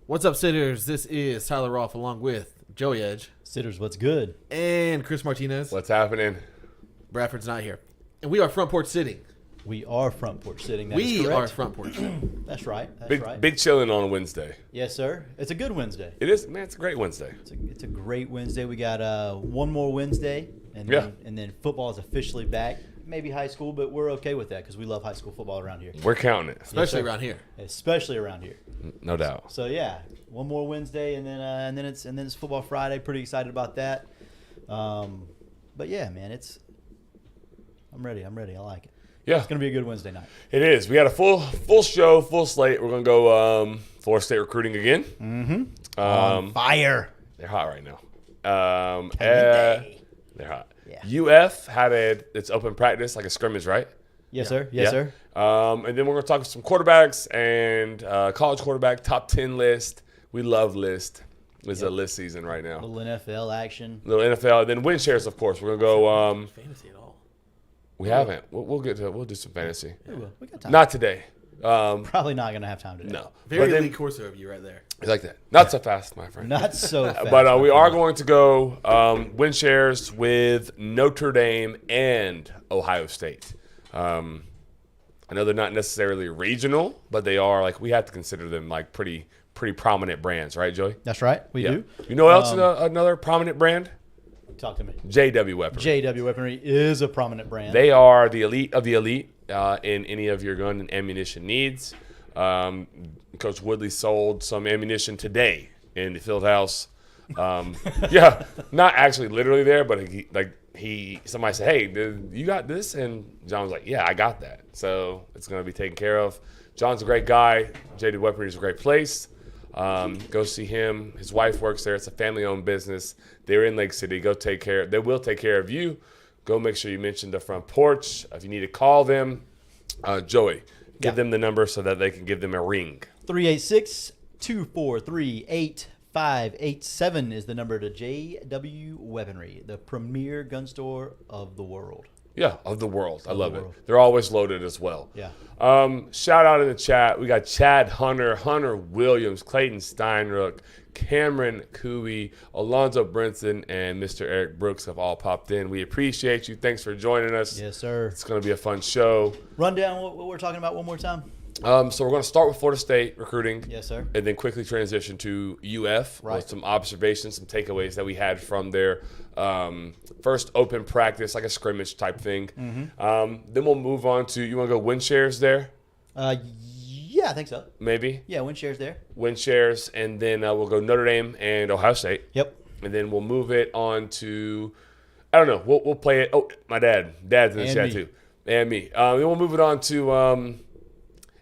What's up, sitters? This is Tyler Rolfe along with Joey Edge Sitters, what's good? and Chris Martinez. What's happening? Bradford's not here. And we are front porch sitting. We are front porch sitting. That is We correct. are front porch sitting. That's right. That's Big right. big chilling on a Wednesday. Yes, sir. It's a good Wednesday. It is, man. It's a great Wednesday. It's a great Wednesday. We got one more Wednesday, and Yeah. then football is officially back. Maybe high school, but we're okay with that because we love high school football around here, We're counting it, Especially sir. around here. especially around here. no doubt. So yeah, one more Wednesday, and then it's football Friday. Pretty excited about that. But yeah, man, I'm ready. I like it. Yeah, It's gonna be a good Wednesday night. it is. We got a full show, full slate. We're gonna go Florida State recruiting again. Mm-hmm. On fire. They're hot right now. Day. They're hot. Yeah. UF had its open practice, like a scrimmage, right? Yes, sir. Yes, sir. And then we're gonna talk some quarterbacks and college quarterback top 10 list. We love list. It's a list season right now. Little NFL action. Little NFL, and then win shares, of course. We're gonna go. Fantasy at all. We haven't. We'll get to it. We'll do some fantasy. We got time. Not today. Probably not gonna have time today. No. Very But then, Lee Corso of you right there. it's like that. Not so fast, my friend. Not so fast. But we are going to go win shares with Notre Dame and Ohio State. I know they're not necessarily regional, but they are like we have to consider them like pretty prominent brands, right, Joey? That's right. We do. You know what else is another prominent brand? Talk to me. JW Weaponry. JW Weaponry is a prominent brand. They are the elite of the elite in any of your gun and ammunition needs. Coach Woodley sold some ammunition today in the field house. Yeah, not actually literally there, but somebody said, "Hey, you got this?" And John was like, "Yeah, I got that." So it's going to be taken care of. John's a great guy. JD Weaponry is a great place. Go see him. His wife works there. It's a family-owned business. They're in Lake City. Go take care. They will take care of you. Go make sure you mention the front porch. If you need to call them, Joey, give them the number so that they can give them a ring. 386-243-8587 is the number to JW Weaponry, the premier gun store of the world. Yeah, of the world. I love it. world. They're always loaded as well. Yeah. Shout out in the chat. We got Chad Hunter Williams, Clayton Steinrook, Cameron Cooey, Alonzo Brinson, and Mr. Eric Brooks have all popped in. We appreciate you. Thanks for joining us. Yes, sir. It's going to be a fun show. Run down what we're talking about one more time. So we're going to start with Florida State recruiting. Yes, sir. And then quickly transition to UF Right. with some observations, some takeaways that we had from their first open practice, like a scrimmage type thing. Mm-hmm. Then we'll move on to, you want to go win shares there? Yeah, I think so. Maybe Yeah, win shares there. win shares, and then we'll go Notre Dame and Ohio State, Yep. and then we'll move it on to, I don't know, we'll play it. Oh, my dad's in the And chat me. too, and me. Then we'll move it on to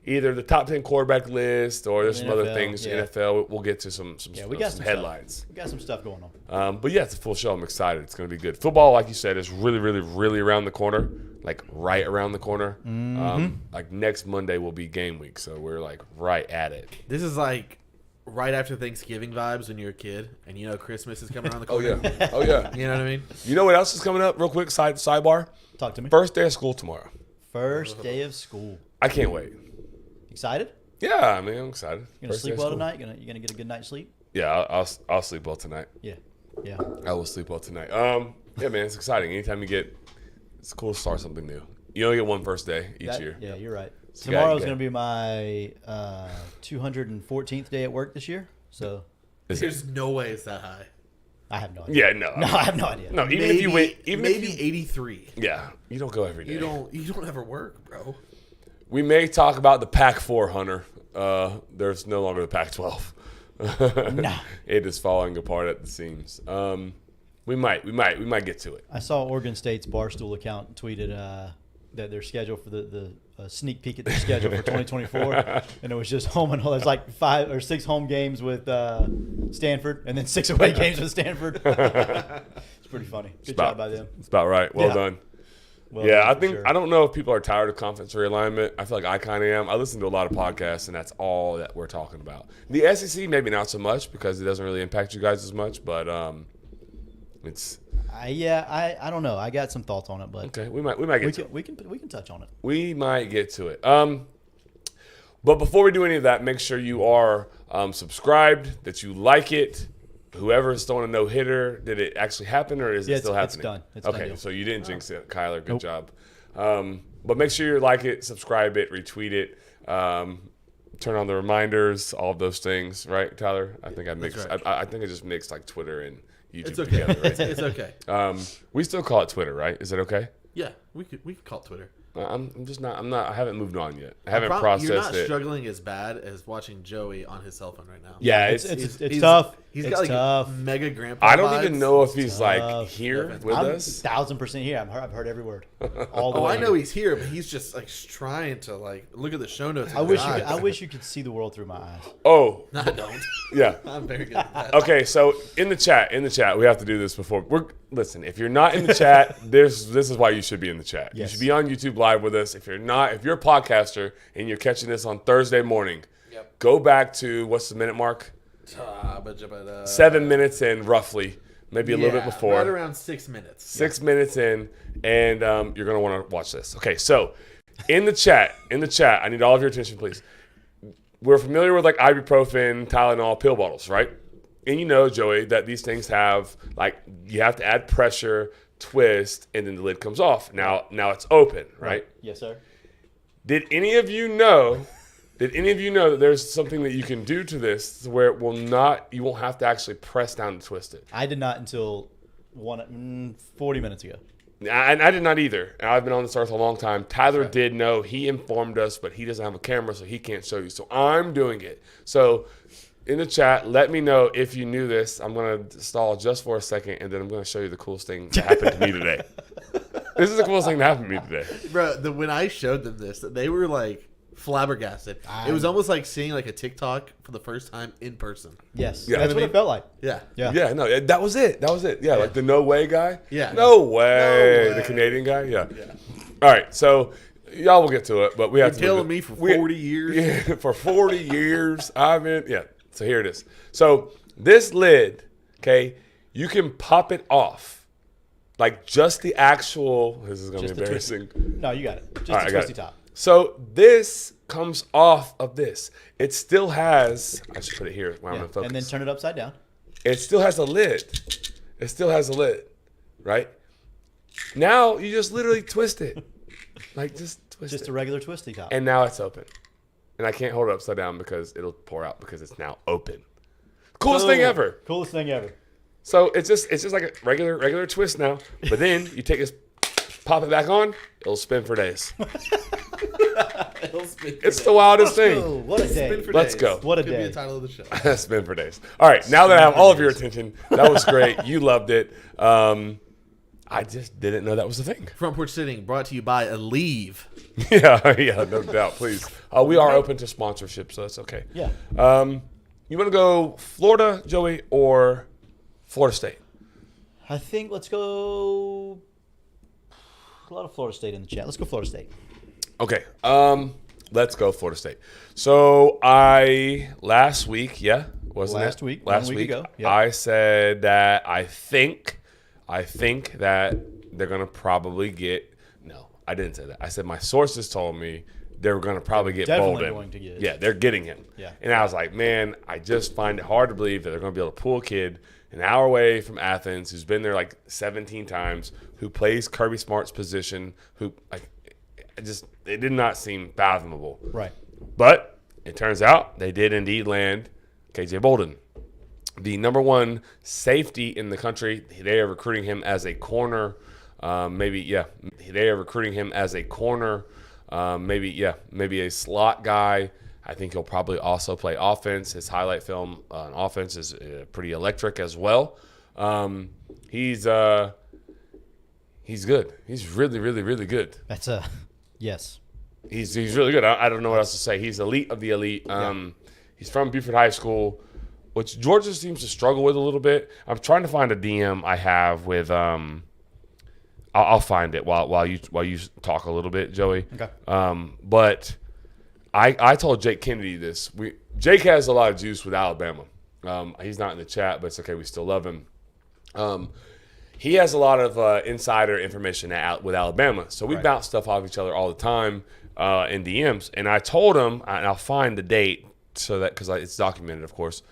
either the top 10 quarterback list or there's some other NFL, things. yeah. NFL. We'll get to some We got some headlines. Stuff. We got some stuff going on. But yeah, it's a full show. I'm excited. It's going to be good. Football, like you said, is really, really, really around the corner. Like right around the corner. Like next Monday will be game week, so we're like right at it. This is like right after Thanksgiving vibes when you're a kid and you know Christmas is coming around the Oh corner. yeah, oh yeah. You know what I mean? You know what else is coming up? Real quick, sidebar. Talk to me. First day of school tomorrow. First day of school. I can't wait. Excited? Yeah, I mean, I'm excited. You gonna First day sleep of well school. tonight? You gonna get a good night's sleep? Yeah, I'll sleep well tonight. Yeah. Yeah. I will sleep well tonight. Yeah, man, it's exciting. Anytime it's cool to start something new. You only get one first day each year. Yeah, you're right. So you got- Tomorrow's you got- going to be my 214th day at work this year, so Is it? There's no way it's that high. I have no idea. Yeah, no. No, I have no idea. No, even if you wait, even maybe if 83. yeah, you don't go every day. You don't ever work, bro. We may talk about the Pac-4, Hunter. There's no longer the Pac-12. Nah. It is falling apart at the seams. We might get to it. I saw Oregon State's Barstool account tweeted that their schedule for the sneak peek at their schedule for 2024, and it was just home and home. There's like 5 or 6 home games with Stanford, and then 6 away games with Stanford. It's pretty funny. Good job by them. It's about right. Well Yeah. done. Well Yeah, done, I for think sure. I don't know if people are tired of conference realignment. I feel like I kind of am. I listen to a lot of podcasts, and that's all that we're talking about. The SEC maybe not so much because it doesn't really impact you guys as much, but it's I don't know. I got some thoughts on it, but okay. We might get to it. we can touch on it. We might get to it. But before we do any of that, make sure you are subscribed, that you like it. Whoever's throwing a no-hitter, did it actually happen or is it still happening? It's done. It's okay, done deal. so you didn't jinx it, Kyler. Good job. But make sure you like it, subscribe it, retweet it, turn on the reminders, all of those things, right, Tyler? I think I mixed. right. I think I just mixed like Twitter and YouTube It's okay. together. Right? It's okay. We still call it Twitter, right? Is it okay? Yeah, we could call it Twitter. I'm just not. I'm not. I haven't moved on yet. I haven't You're processed not it. struggling as bad as watching Joey on his cell phone right now. Yeah, It's He's- tough. He's It's got like tough. mega grandpa. I don't vibes. even know if he's like tough. here with I'm us. 1,000% here. I've heard every word. All the Oh, way I know here. he's here, but he's just like trying to like look at the show notes. I wish you could see the world through my eyes. Oh, No, I don't. yeah. I'm very good at that. Okay, so in the chat, we have to do this before. Listen, if you're not in the chat, this is why you should be in the chat. You Yes. should be on YouTube Live with us. If you're a podcaster and you're catching this on Thursday morning, Yep. go back to what's the minute mark? 7 minutes in, roughly, maybe a little bit before. Right around 6 minutes. 6 minutes in, and you're gonna want to watch this. Okay, so in the chat, I need all of your attention, please. We're familiar with like ibuprofen, Tylenol, pill bottles, right? And you know, Joey, that these things have like you have to add pressure, twist, and then the lid comes off. Now it's open, right? Yes, sir. Did any of you know that there's something that you can do to this where it will not, you won't have to actually press down to twist it? I did not until 40 minutes ago. I did not either. And I've been on this earth a long time. Tyler did know. He informed us, but he doesn't have a camera, so he can't show you. So I'm doing it. So in the chat, let me know if you knew this. I'm going to stall just for a second, and then I'm going to show you the coolest thing that happened to me today. This is the coolest thing that happened to me today. Bro, when I showed them this, they were like flabbergasted. It was almost like seeing like a TikTok for the first time in person. Yes. Yeah. That's what it felt like. Yeah. Yeah. Yeah, no, that was it. Yeah, like the No Way guy. Yeah. No way. No The way. Canadian guy. Yeah. All right, so y'all will get to it, but we have to Telling move it. me for 40 years. Yeah, for 40 years. So here it is. So this lid, okay, you can pop it off. Like just the actual, this is going to Just be the twist. embarrassing. No, you got it. Just All right, a I got twisty it. top. So this comes off of this. It still has, I should put it here where I'm Yeah. going to focus. And then turn it upside down. It still has a lid. It still has a lid, right? Now you just literally twist it. Like just twist Just it. a regular twisty top. And now it's open. And I can't hold it upside down because it'll pour out because it's now open. Coolest thing ever. Coolest thing ever. So it's just like a regular twist now. But then you take this, pop it back on, it'll spin for days. It's the wildest thing. Oh, what a day. Let's go. What a Could be day. the title of the show. Spin for days. All right, now that I have all of your attention, that was great. You loved it. I just didn't know that was a thing. Front Porch Sitting brought to you by Aleve. Yeah, no doubt. Please, we are open to sponsorship, so that's okay. Yeah. You want to go Florida, Joey, or Florida State? I think let's go. A lot of Florida State in the chat. Let's go Florida State. Okay. Let's go Florida State. So last week, wasn't it? Last week, Last 1 week ago, yep. I said that I think that they're gonna probably get. No, I didn't say that. I said my sources told me they were gonna probably get Definitely Bolden. going to get. Yeah, they're getting him. Yeah. And I was like, man, I just find it hard to believe that they're gonna be able to pull a kid an hour away from Athens who's been there like 17 times, who plays Kirby Smart's position, who like. It did not seem fathomable. Right. But it turns out they did indeed land KJ Bolden, the number one safety in the country. They are recruiting him as a corner. They are recruiting him as a corner. Maybe a slot guy. I think he'll probably also play offense. His highlight film on offense is pretty electric as well. He's good. He's really, really, really good. That's a yes. He's really good. I don't know what else to say. He's elite of the elite. He's from Buford High School, which Georgia seems to struggle with a little bit. I'm trying to find a DM I have with. I'll find it while you talk a little bit, Joey. Okay. But I told Jake Kennedy this. Jake has a lot of juice with Alabama. He's not in the chat, but it's okay. We still love him. He has a lot of insider information with Alabama, so we bounce stuff off each other all the time. in DMs, and I told him, and I'll find the date so that because it's documented, of course.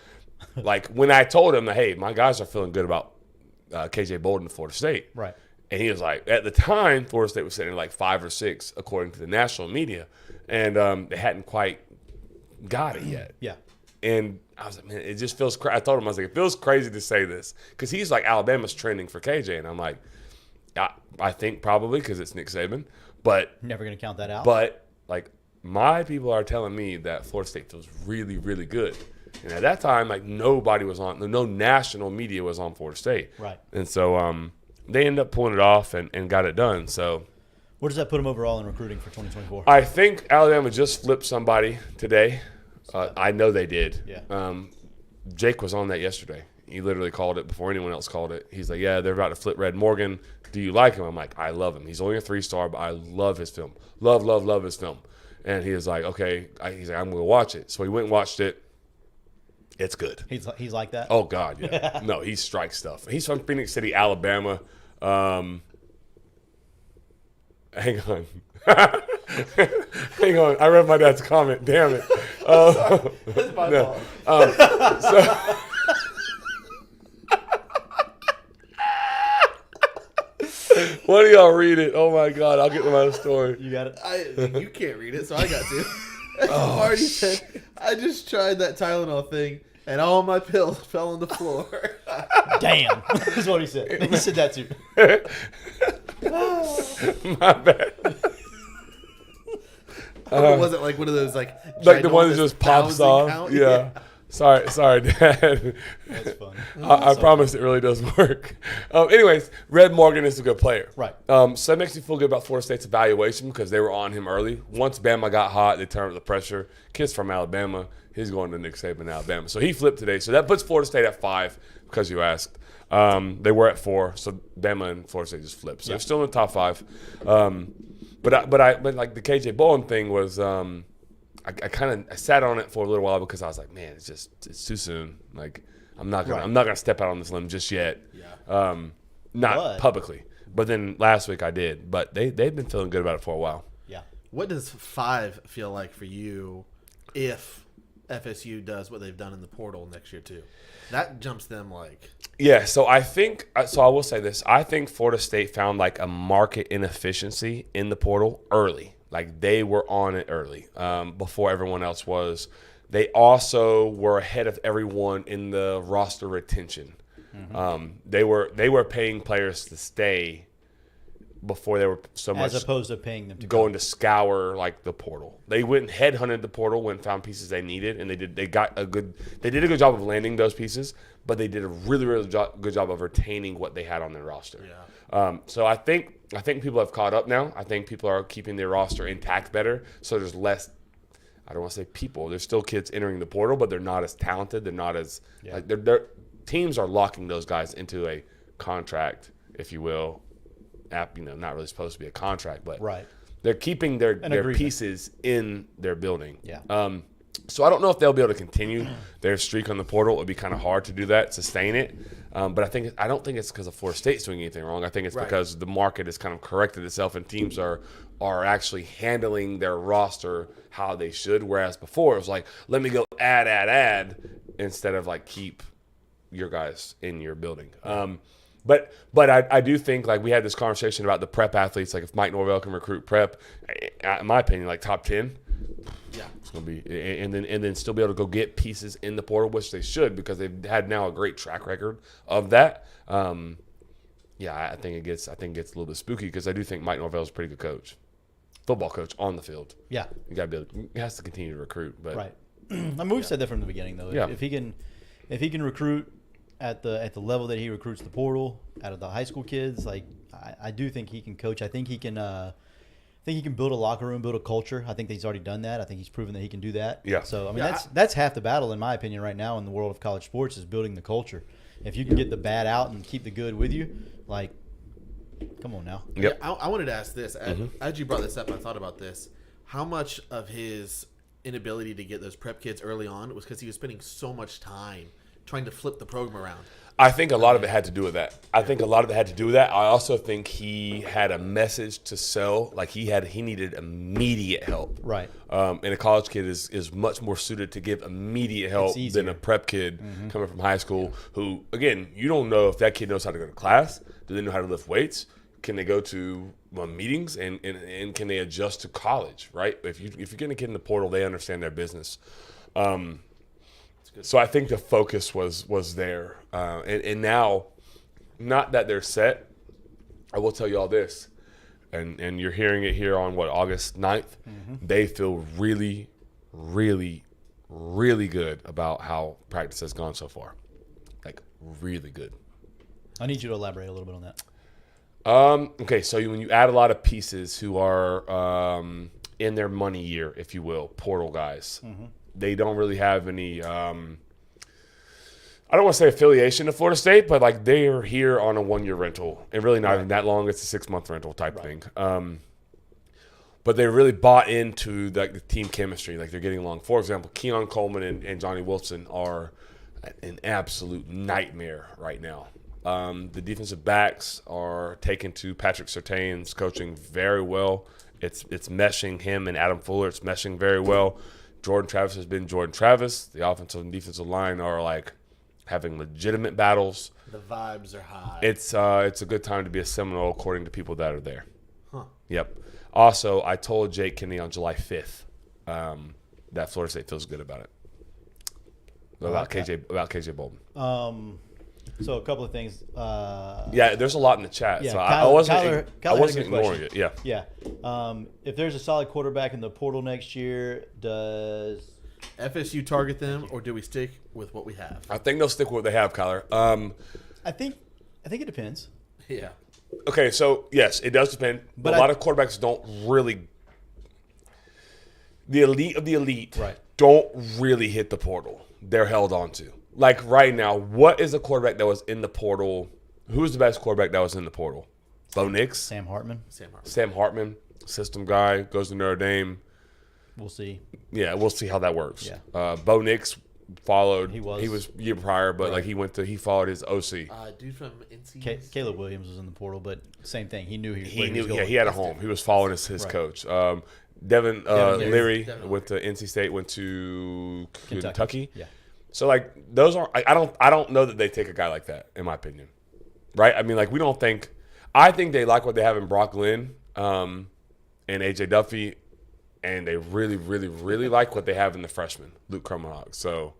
Like when I told him, hey, my guys are feeling good about KJ Bolden to Florida State, Right. and he was like, at the time, Florida State was sitting at like 5 or 6 according to the national media, and they hadn't quite got it yet. Yeah. And I was like, man, it just feels crazy. I told him, I was like, it feels crazy to say this because he's like, Alabama's trending for KJ, and I'm like, I think probably because it's Nick Saban, but Never going to count that out. But like my people are telling me that Florida State feels really, really good. And at that time, like nobody was on, no national media was on Florida State. Right. And so they ended up pulling it off and got it done. So Where does that put him overall in recruiting for 2024? I think Alabama just flipped somebody today. I know they did. Yeah. Jake was on that yesterday. He literally called it before anyone else called it. He's like, yeah, they're about to flip Red Morgan. Do you like him? I'm like, I love him. He's only a 3-star, but I love his film. Love his film. And he was like, okay. He's like, I'm going to watch it. So he went and watched it. It's good. He's like that? Oh, God, yeah. No, he strikes stuff. He's from Phoenix City, Alabama. Hang on. Hang on. I read my dad's comment. Damn it. That's my no. fault. Why do y'all read it? Oh, my God. I'll get to my story. You got it? You can't read it, so I got to. Marty said, I just tried that Tylenol thing, and all my pills fell on the floor. Damn. That's what he said. He said that too. My bad. It wasn't like one of those like The one that ginormous just pops 1,000 off. count. Yeah. Sorry, Dad. That's funny. I promise it really does work. Anyways, Red Morgan is a good player. Right. So that makes me feel good about Florida State's evaluation because they were on him early. Once Bama got hot, they turned up the pressure. Kid's from Alabama. He's going to Nick Saban, Alabama. So he flipped today. So that puts Florida State at 5 because you asked. They were at 4. So Bama and Florida State just flipped. So they're still in the top 5. But like the KJ Bolden thing was I sat on it for a little while because I was like, man, it's too soon. Like I'm not gonna step out on this limb just yet. Yeah. Not publicly. But then last week I did. But they've been feeling good about it for a while. Yeah. What does 5 feel like for you if FSU does what they've done in the portal next year too? That jumps them like. Yeah, so I will say this. I think Florida State found like a market inefficiency in the portal early. Like they were on it early before everyone else was. They also were ahead of everyone in the roster retention. Mm-hmm. They were paying players to stay before they were so much as opposed to paying them to going to scour like the portal. They went and headhunted the portal, went and found pieces they needed, and they did a good job of landing those pieces, but they did a really good job of retaining what they had on their roster. Yeah. So I think people have caught up now. I think people are keeping their roster intact better. So there's less. I don't want to say people. There's still kids entering the portal, but they're not as talented. They're not as like they're teams are locking those guys into a contract, if you will. Not really supposed to be a contract, but right. They're keeping their agreement. pieces in their building. Yeah. So I don't know if they'll be able to continue their streak on the portal. It would be kind of hard to do that, sustain it. But I don't think it's because of Florida State's doing anything wrong. I think it's because the market has kind of corrected itself and teams are actually handling their roster how they should. Whereas before it was like, let me go add instead of like keep your guys in your building. But I do think like we had this conversation about the prep athletes. Like if Mike Norvell can recruit prep, in my opinion, like top 10. Yeah, it's gonna be, and then still be able to go get pieces in the portal, which they should because they've had now a great track record of that. I think it gets a little bit spooky because I do think Mike Norvell is a pretty good coach, football coach on the field. Yeah, he has to continue to recruit. But right, I mean we've said that from the beginning though. Yeah. If he can recruit at the level that he recruits the portal out of the high school kids, like I do think he can coach. I think he can build a locker room, build a culture. I think that he's already done that. I think he's proven that he can do that. Yeah. So I mean that's half the battle in my opinion right now in the world of college sports is building the culture. If you can get the bad out and keep the good with you, like come on now. Yep. Yeah, I wanted to ask this. As you brought this up, I thought about this. How much of his inability to get those prep kids early on was because he was spending so much time trying to flip the program around. I think a lot of it had to do with that. I also think he had a message to sell. Like he needed immediate help. Right. And a college kid is much more suited to give immediate help than a prep kid coming from high school who, again, you don't know if that kid knows how to go to class. Do they know how to lift weights? Can they go to meetings and can they adjust to college, right? If you're getting a kid in the portal, they understand their business. So I think the focus was there. And now, not that they're set, I will tell you all this, and you're hearing it here on, August 9th? They feel really, really, really good about how practice has gone so far. Like, really good. I need you to elaborate a little bit on that. Okay, so when you add a lot of pieces who are in their money year, if you will, portal guys, they don't really have any I don't want to say affiliation to Florida State, but like they are here on a 1-year rental, and really not even that long. It's a 6-month rental type thing. But they really bought into the team chemistry. Like they're getting along. For example, Keon Coleman and Johnny Wilson are an absolute nightmare right now. The defensive backs are taken to Patrick Surtain's coaching very well. It's meshing him and Adam Fuller. It's meshing very well. Jordan Travis has been Jordan Travis. The offensive and defensive line are like having legitimate battles. The vibes are high. It's a good time to be a Seminole according to people that are there. Huh. Yep. Also, I told Jake Kennedy on July 5th that Florida State feels good about it. About KJ Bolden. So a couple of things. Yeah, there's a lot in the chat. Yeah, so Kyler, I wasn't ignoring question. it. Yeah. Yeah. If there's a solid quarterback in the portal next year, does FSU target them, or do we stick with what we have? I think they'll stick with what they have, Kyler. I think it depends. Yeah. Okay, so yes, it does depend. But a lot of quarterbacks don't really. The elite of the elite don't really hit the portal. They're held on to. Like right now, what is a quarterback that was in the portal? Who's the best quarterback that was in the portal? Bo Nix? Sam Hartman. Sam Hartman, system guy, goes to Notre Dame. We'll see. Yeah, we'll see how that works. Yeah. Bo Nix followed. He was year prior, but like he followed his OC. Dude from NC. Caleb Williams was in the portal, but same thing. He knew he was going. Yeah, he had a home. He was following his coach. Devin Leary went to NC State, went to Kentucky. Yeah. So like those are I don't know that they take a guy like that, in my opinion. Right? I mean, like I think they like what they have in Brock Glenn and AJ Duffy, and they really, really, really like what they have in the freshman, Luke Kromenhoek. So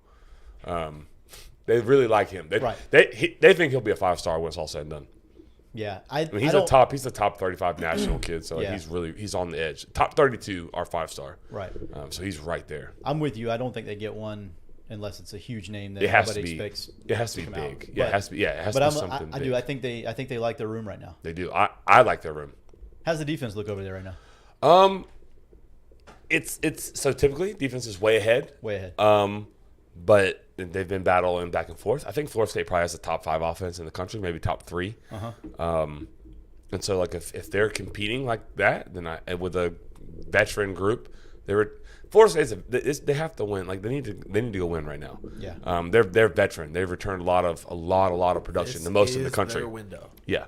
they really like him. They think he'll be a 5-star when it's all said and done. Yeah. I mean, he's a top 35 national kid, so he's on the edge. Top 32 are 5-star. Right. So he's right there. I'm with you. I don't think they get one unless it's a huge name that nobody expects. It has to be big. Yeah, it has to be. Yeah, it has to be something big. I do. I think they like their room right now. They do. I like their room. How's the defense look over there right now? It's so typically defense is way ahead. Way ahead. But they've been battling back and forth. I think Florida State probably has the top 5 offense in the country, maybe top 3. And so like if they're competing like that, then with a veteran group, Florida State they have to win. Like they need to go win right now. Yeah. They're veteran. They've returned a lot of production, the most in the country. Their window. Yeah.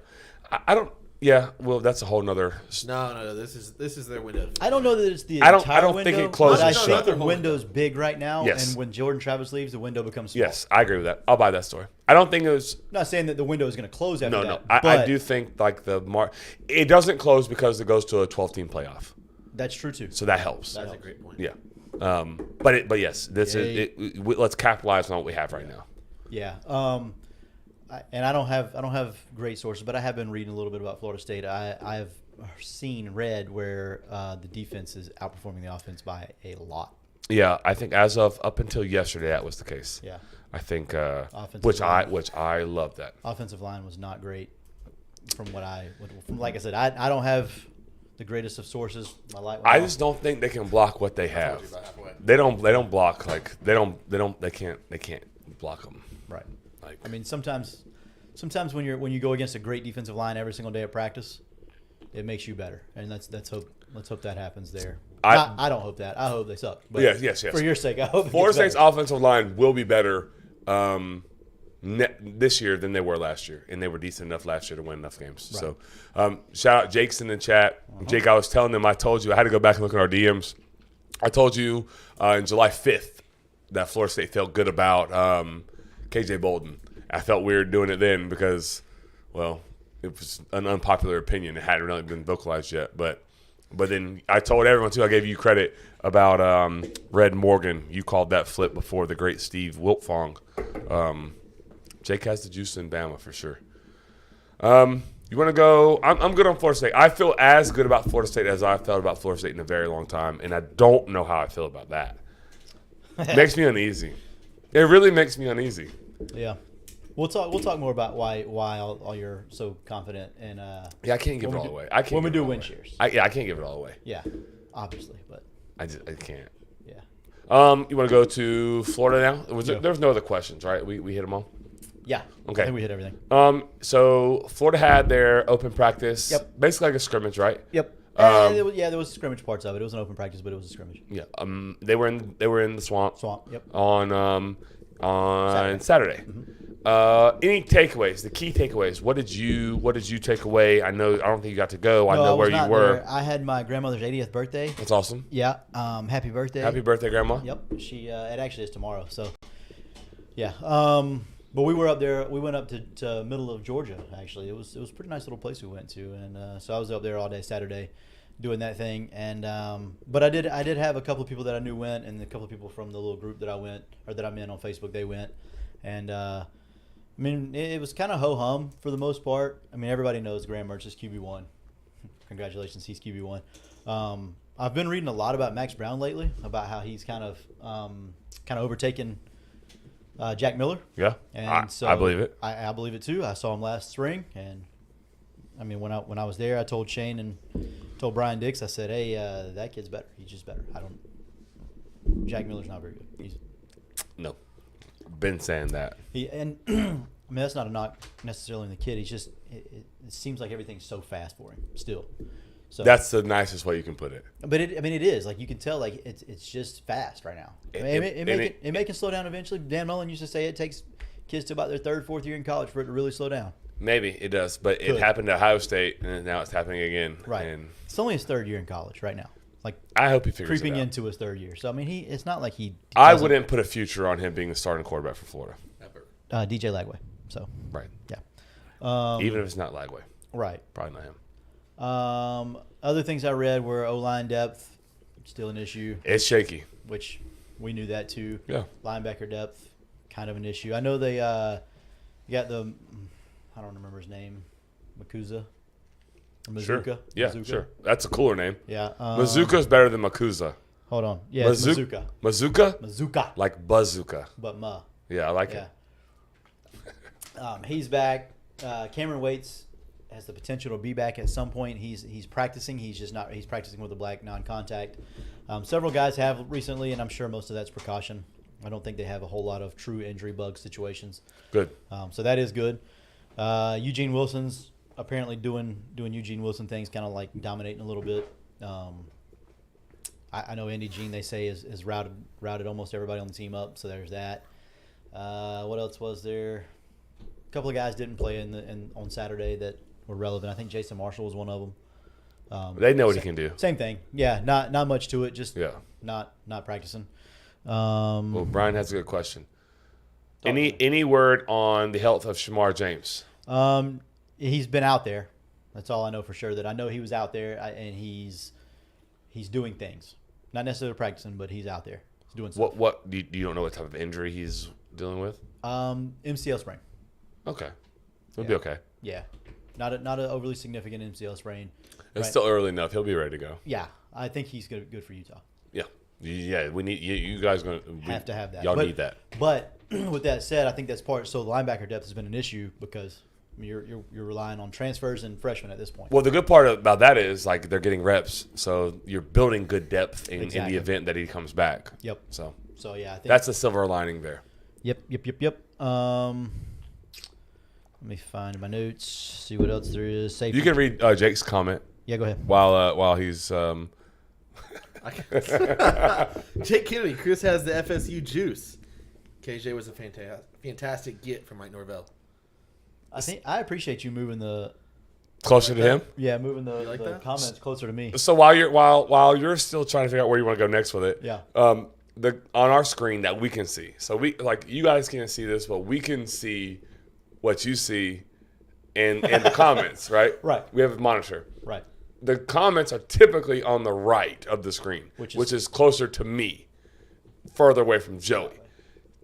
I don't. Yeah. Well, that's a whole nother. No. This is their window. I don't know that it's the I entire don't window, think it closes but I shut. think the window's big right now, Yes. and when Jordan Travis leaves, the window becomes small. Yes, I agree with that. I'll buy that story. I don't think it was. I'm not saying that the window is going to close after that. No. but I do think like it doesn't close because it goes to a 12-team playoff. That's true too. So that helps. That's a great point. Yeah. But yes, this is it. Let's capitalize on what we have right now. Yeah. And I don't have great sources, but I have been reading a little bit about Florida State. I've read where the defense is outperforming the offense by a lot. Yeah, I think as of up until yesterday, that was the case. Yeah. I think which I love that. Offensive line was not great from like I said, I don't have the greatest of sources. I just don't think they can block what they have. They don't block like they can't block them. Right. Like I mean, sometimes when you go against a great defensive line every single day of practice, it makes you better, and let's hope that happens there. I don't hope that. I hope they suck. But yes. For your sake, I hope Florida State's offensive line will be better this year than they were last year, and they were decent enough last year to win enough games. Right. So, shout out Jake's in the chat. Jake, I was telling them, I told you I had to go back and look at our DMs. I told you in July 5th that Florida State felt good about KJ Bolden. I felt weird doing it then because, well, it was an unpopular opinion. It hadn't really been vocalized yet, but then I told everyone too. I gave you credit about Red Morgan. You called that flip before the great Steve Wiltfong. Jake has the juice in Bama for sure. You want to go? I'm good on Florida State. I feel as good about Florida State as I felt about Florida State in a very long time, and I don't know how I feel about that. It makes me uneasy. It really makes me uneasy. Yeah. We'll talk more about why all you're so confident and I can't give it all away. When we do win shares. I can't give it all away. Yeah, obviously, but I can't. Yeah. You want to go to Florida now? There was no other questions, right? We hit them all. Yeah. Okay. I think we hit everything. So Florida had their open practice. Yep. Basically like a scrimmage, right? Yep. There was scrimmage parts of it. It was an open practice, but it was a scrimmage. Yeah. They were in the swamp. Yep. On Saturday. Mm-hmm. Any takeaways? The key takeaways. What did you take away? I don't think you got to go. I know where you were. There. I had my grandmother's 80th birthday. That's awesome. Yeah. Happy birthday. Happy birthday, Grandma. Yep. She it actually is tomorrow. So yeah. But we were up there. We went up to middle of Georgia. Actually, it was a pretty nice little place we went to, and so I was up there all day Saturday, doing that thing. And but I did have a couple of people that I knew went, and a couple of people from the little group that I'm in on Facebook. They went, and I mean it was kind of ho hum for the most part. I mean everybody knows Graham Mertz is QB1. Congratulations, he's QB1. I've been reading a lot about Max Brown lately, about how he's kind of overtaken Jack Miller. Yeah, and so I believe it. I believe it too. I saw him last spring, and I mean when I was there, I told Shane and told Brian Dix, I said, "Hey, that kid's better. He's just better. Jack Miller's not very good." No, been saying that. I mean that's not a knock necessarily on the kid. He's just it seems like everything's so fast for him still. So that's the nicest way you can put it. But it is like you can tell like it's just fast right now. It may can slow down eventually. Dan Mullen used to say it takes kids to about their third, fourth year in college for it to really slow down. Maybe it does, but it happened at Ohio State, and now it's happening again. Right. And it's only his third year in college right now. Like I hope he figures creeping it out. into his third year. So I mean, it's not like he. I wouldn't put a future on him being the starting quarterback for Florida. Never. DJ Lagway. So right. Yeah. Even if it's not Lagway. Right. Probably not him. Other things I read were O-line depth, still an issue. It's shaky. Which we knew that too. Yeah. Linebacker depth, kind of an issue. I know they got the, I don't remember his name, Mazuka. Sure. Yeah, Mazuka. sure. That's a cooler name. Yeah. Mazuka's better than Makuza. Hold on. Yeah, it's Mazuka. Mazuka? Mazuka. Like bazooka. But ma. Yeah, I like it. He's back. Cameron Waits has the potential to be back at some point. He's practicing. He's just not. He's practicing with a black non-contact. Several guys have recently, and I'm sure most of that's precaution. I don't think they have a whole lot of true injury bug situations. Good. So that is good. Eugene Wilson's apparently doing Eugene Wilson things, kind of like dominating a little bit. I know Andy Jean, they say, is routed almost everybody on the team up. So there's that. What else was there? A couple of guys didn't play on Saturday that were relevant. I think Jason Marshall was one of them. They know what he can do. Same thing. Yeah, not much to it. Just not practicing. Well, Brian has a good question. Any word on the health of Shamar James? He's been out there. That's all I know for sure. That I know he was out there and he's doing things. Not necessarily practicing, but he's out there. He's doing stuff. What you don't know what type of injury he's dealing with? MCL sprain. Okay, he'll be okay. Yeah, not an overly significant MCL sprain. It's still early enough. He'll be ready to go. Yeah, I think he's good for Utah. Yeah. We need you guys have to have that. Y'all need that. But with that said, I think that's part. So the linebacker depth has been an issue because you're relying on transfers and freshmen at this point. Well, the good part about that is like they're getting reps, so you're building good depth in the event that he comes back. Yep. So yeah, I think that's the silver lining there. Yep. Let me find my notes. See what else there is. Safety. You can read Jake's comment. Yeah, go ahead. While he's. Jake Kennedy, Chris has the FSU juice. KJ was a fantastic get from Mike Norvell. I appreciate you moving the Closer to him. moving the, like the that? comments closer to me. So while you're still trying to figure out where you want to go next with it, Yeah. on our screen that we can see. So we you guys can't see this, but we can see what you see in the comments, right? Right. We have a monitor. Right. The comments are typically on the right of the screen, which is closer to me, further away from Joey.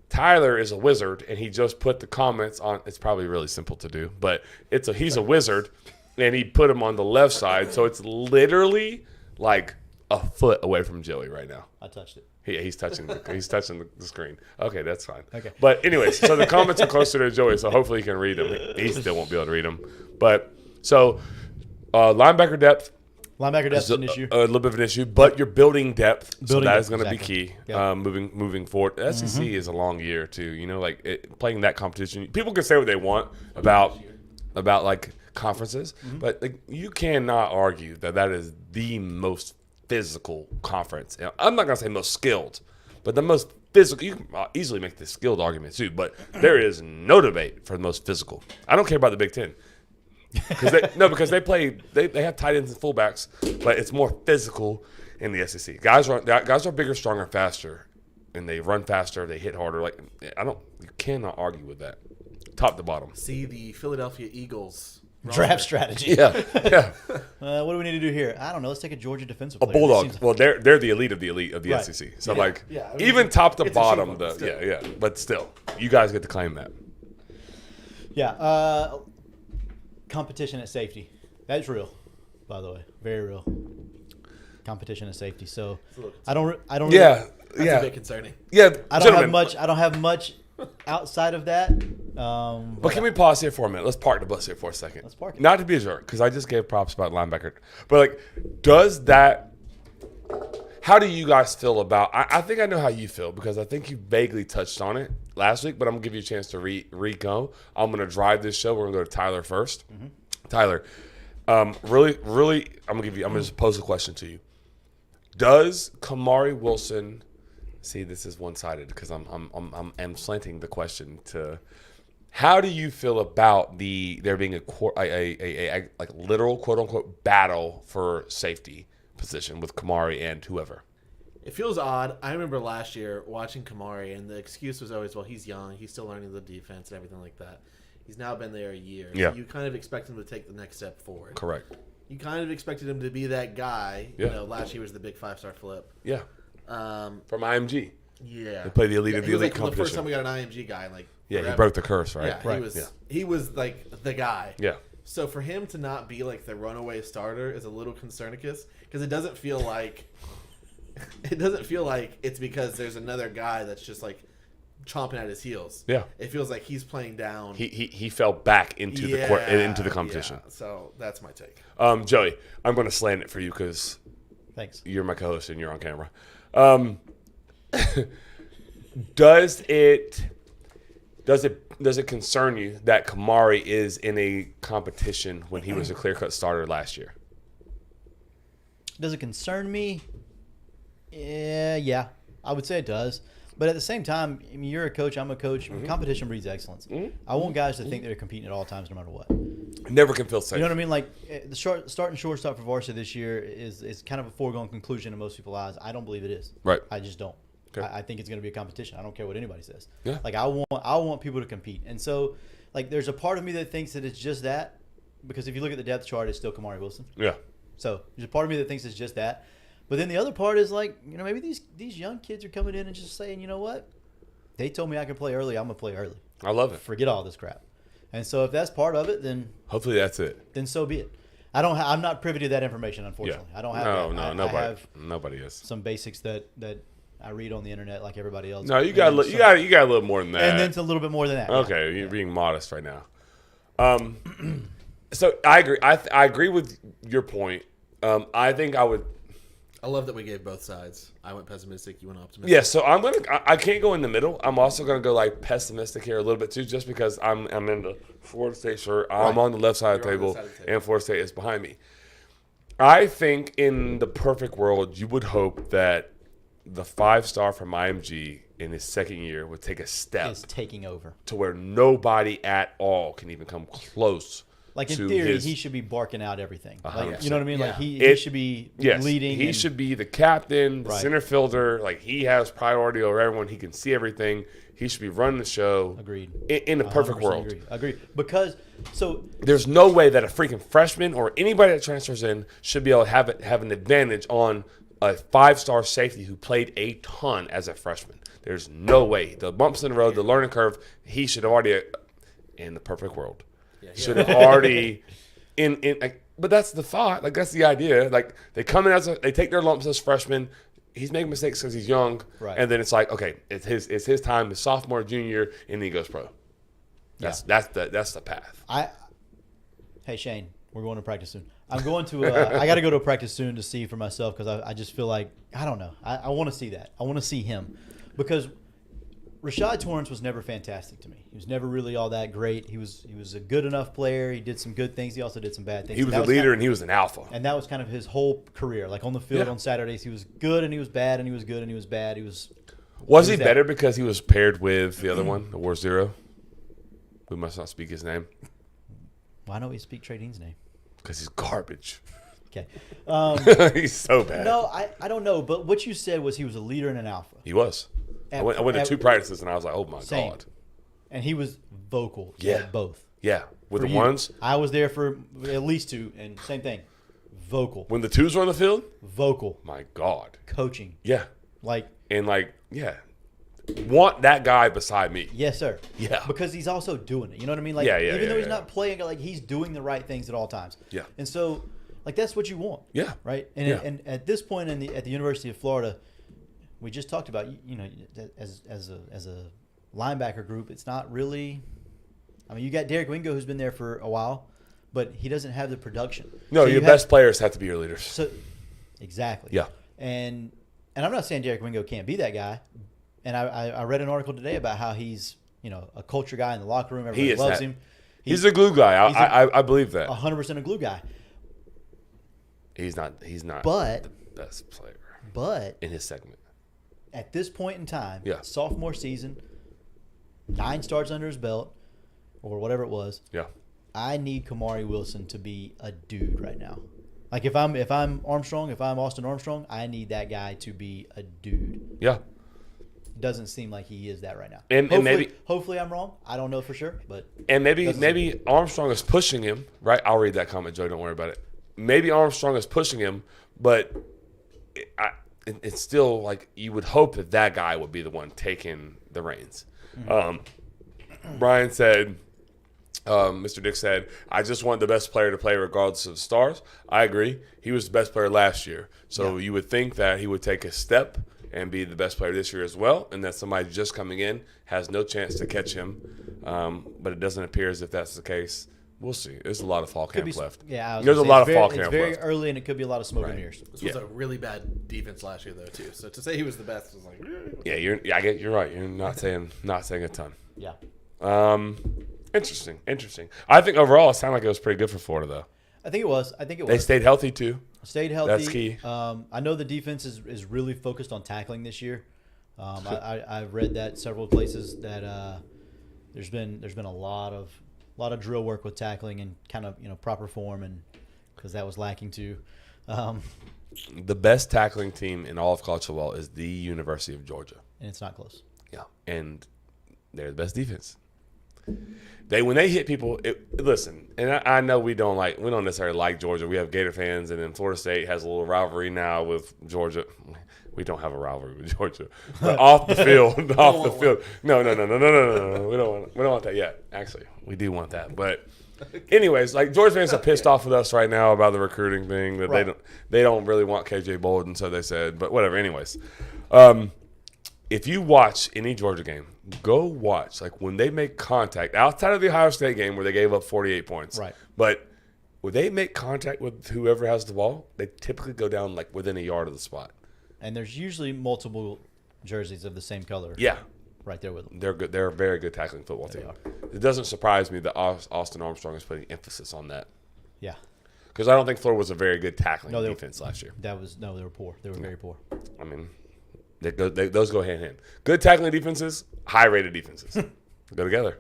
Tyler is a wizard, and he just put the comments on. It's probably really simple to do, but he's a wizard, and he put them on the left side, so it's literally like a foot away from Joey right now. I touched it. He's touching the screen. Okay, that's fine. Okay. But anyways, so the comments are closer to Joey, so hopefully he can read them. He still won't be able to read them. But so linebacker depth. Linebacker depth is an issue. A little bit of an issue, but you're building depth, so Building that depth, is going to exactly. be key Yeah. moving forward. The SEC is a long year too. You know, like playing that competition. People can say what they want about like conferences, but like you cannot argue that is the most physical conference. I'm not going to say most skilled, but the most physical. You can easily make the skilled argument too, but there is no debate for the most physical. I don't care about the Big Ten. Because they have tight ends and fullbacks, but it's more physical in the SEC. Guys are bigger, stronger, faster, and they run faster. They hit harder. Like you cannot argue with that, top to bottom. See the Philadelphia Eagles Draft strategy. Yeah. What do we need to do here? I don't know. Let's take a Georgia defensive A player. Bulldog. Seems- Well, they're the elite of the Right. SEC. So Yeah, I mean, even top to it's a bottom, cheap one, still. yeah. But still, you guys get to claim that. Yeah. Competition at safety. That's real, by the way. Very real. Competition at safety. So I don't. Yeah. That's a bit concerning. Yeah. I don't have much. I don't have much outside of that. But can we pause here for a minute? Let's park the bus here for a second. Let's park it. Not to be a jerk, because I just gave props about linebacker. But, like, does that – how do you guys feel about – I think I know how you feel, because I think you vaguely touched on it last week, but I'm going to give you a chance to re-go. I'm going to drive this show. We're going to go to Tyler first. Mm-hmm. Tyler, really, I'm going to just pose a question to you. Does Kamari Wilson – see, this is one-sided because I'm slanting the question to – how do you feel about there being a like literal quote unquote battle for safety position with Kamari and whoever? It feels odd. I remember last year watching Kamari, and the excuse was always, well, he's young, he's still learning the defense and everything like that. He's now been there a year. Yeah. So you kind of expect him to take the next step forward. Correct. You kind of expected him to be that guy. Yeah. You know, last year was the big 5-star flip. Yeah. Um, From IMG. yeah. They play the elite of He the was elite like the first competition. time we got an IMG guy, like Yeah, he forever. broke the curse, right? Yeah, Right. he was like the guy. Yeah. So for him to not be like the runaway starter is a little concernicus because it doesn't feel like it's because there's another guy that's just like chomping at his heels. Yeah. It feels like he's playing down. He fell back into the court, into the competition. Yeah. So that's my take. Joey, I'm going to slant it for you because Thanks. you're my co-host and you're on camera. Does it concern you that Kamari is in a competition when he was a clear-cut starter last year? Does it concern me? Yeah, I would say it does. But at the same time, I mean, you're a coach, I'm a coach. Competition breeds excellence. I want guys to think they're competing at all times, no matter what. Never can feel safe. You know what I mean? Like the starting shortstop for varsity this year is kind of a foregone conclusion in most people's eyes. I don't believe it is. Right. I just don't. Okay. I think it's going to be a competition. I don't care what anybody says. Yeah. Like I want people to compete, and so like there's a part of me that thinks that it's just that, because if you look at the depth chart, it's still Kamari Wilson. Yeah. So there's a part of me that thinks it's just that, but then the other part is like, you know, maybe these young kids are coming in and just saying, you know what, they told me I can play early, I'm gonna play early. I love it. Forget all this crap. And so if that's part of it, then Hopefully that's it. so be it. I'm not privy to that information, unfortunately. Yeah. I don't have No, that. nobody. I have Nobody is. some basics that I read on the internet like everybody else. No, you got a little more than that. And then it's a little bit more than that. yeah. Okay, you're being modest right now. So I agree. I agree with your point. I think I would. I love that we gave both sides. I went pessimistic. You went optimistic. Yeah. So I can't go in the middle. I'm also gonna go like pessimistic here a little bit too, just because I'm in the Florida State shirt. I'm on the left side of the You're on table, the side of the table. and Florida State is behind me. I think in the perfect world, you would hope that the 5-star from IMG in his second year would take a step is taking over. to where nobody at all can even come close. Like in to theory, his, he should be barking out everything. Like, 100%. you know what I mean? Like Yeah. he should be Yes, leading. he and- should be the captain, the Right. center fielder. Like he has priority over everyone. He can see everything. He should be running the show. Agreed. In a perfect 100% world. Agree. Because There's no way that a freaking freshman or anybody that transfers in should be able to have an advantage on a 5-star safety who played a ton as a freshman. There's no way. The bumps in the road, the learning curve, he should have already, in the perfect world, should have already but that's the thought. Like that's the idea. Like they come in they take their lumps as freshmen. He's making mistakes because he's young, Right. and then it's like, okay, it's his time, his sophomore, junior, and then he goes pro. That's the path. Hey Shane, we're going to practice soon. I'm going to. I got to go to a practice soon to see for myself because I just feel like I don't know. I want to see that. I want to see him because Rashad Torrance was never fantastic to me. He was never really all that great. He was a good enough player. He did some good things. He also did some bad things. He was And a that leader kind and he was an alpha. and that was kind of his whole career. Like on the field Yeah. on Saturdays, he was good and he was bad and he was good and he was bad. He was. Was he that? better because he was paired with the other one, the War Zero? We must not speak his name Why don't we speak Trey Dean's name? because he's garbage. Okay. He's so bad. No, I don't know. But what you said was he was a leader and an alpha. He was. I went to 2 practices and I was like, oh my Same. God. And he was vocal. Yeah. At both. Yeah. With For the you. ones, I was there for at least 2, and same thing. Vocal. when the 2s were on the field, Vocal. my God. Coaching. Yeah. Like, And want that guy beside me. yes, sir. Yeah. Because he's also doing it. You know what I mean? Like, Yeah, even though he's yeah. not playing, like, he's doing the right things at all times. Yeah. And so, like, that's what you want. Yeah. Right? And Yeah. and at this point at the University of Florida, we just talked about, you know, as a linebacker group, it's not really. I mean, you got Derek Wingo who's been there for a while, but he doesn't have the production. No, So your you best players have to be your leaders. So, exactly. Yeah. And I'm not saying Derek Wingo can't be that guy. And I read an article today about how he's, you know, a culture guy in the locker room. Everybody He is loves that. him. He's a glue guy. he's a- I believe that. 100% a glue guy. He's not But- the best player But in his segment. at this point in time, Yeah. sophomore season, 9 starts under his belt, or whatever it was, Yeah. I need Kamari Wilson to be a dude right now. Like if I'm Armstrong, if I'm Austin Armstrong, I need that guy to be a dude. Yeah. Doesn't seem like he is that right now. And hopefully I'm wrong. I don't know for sure, but And Doesn't maybe Armstrong is pushing him, right? I'll read that comment, Joe. Don't worry about it. Maybe Armstrong is pushing him, but it's still like you would hope that guy would be the one taking the reins. Brian said, Mr. Dick said, I just want the best player to play regardless of the stars. I agree. He was the best player last year. So you would think that he would take a step and be the best player this year as well, and that somebody just coming in has no chance to catch him. But it doesn't appear as if that's the case. We'll see. There's a lot of fall camp left. Yeah, I was There's a gonna say, lot it's of fall very- camp It's very left. early, and it could be a lot of smoke and mirrors. This was a really bad defense last year, though, too. So to say he was the best was like, Yeah, you're right. You're not saying a ton. Yeah. Interesting. I think overall it sounded like it was pretty good for Florida, though. I think it was. They stayed healthy too. Stayed healthy. That's key. I know the defense is really focused on tackling this year. I've read that several places that there's been a lot of drill work with tackling and kind of proper form, and because that was lacking too. The best tackling team in all of college football is the University of Georgia. And it's not close. Yeah, and they're the best defense. When they hit people, listen. And I know we don't necessarily like Georgia. We have Gator fans, and then Florida State has a little rivalry now with Georgia. We don't have a rivalry with Georgia, but off the field, No. We don't want that yet. Actually, we do want that, but. Anyways, like Georgia fans are pissed off with us right now about the recruiting thing that Right. they don't really want KJ Bolden, so they said. But whatever. Anyways, if you watch any Georgia game, go watch like when they make contact outside of the Ohio State game where they gave up 48 points. Right. But when they make contact with whoever has the ball, they typically go down like within a yard of the spot. And there's usually multiple jerseys of the same color. Yeah. Right there with them. They're good. They're a very good tackling football They team. are. It doesn't surprise me that Austin Armstrong is putting emphasis on that. Yeah. Because I don't think Florida was a very good tackling No, they- defense last year. They were poor. They were very poor. I mean, Those go hand in hand. Good tackling defenses, high-rated defenses. Go together.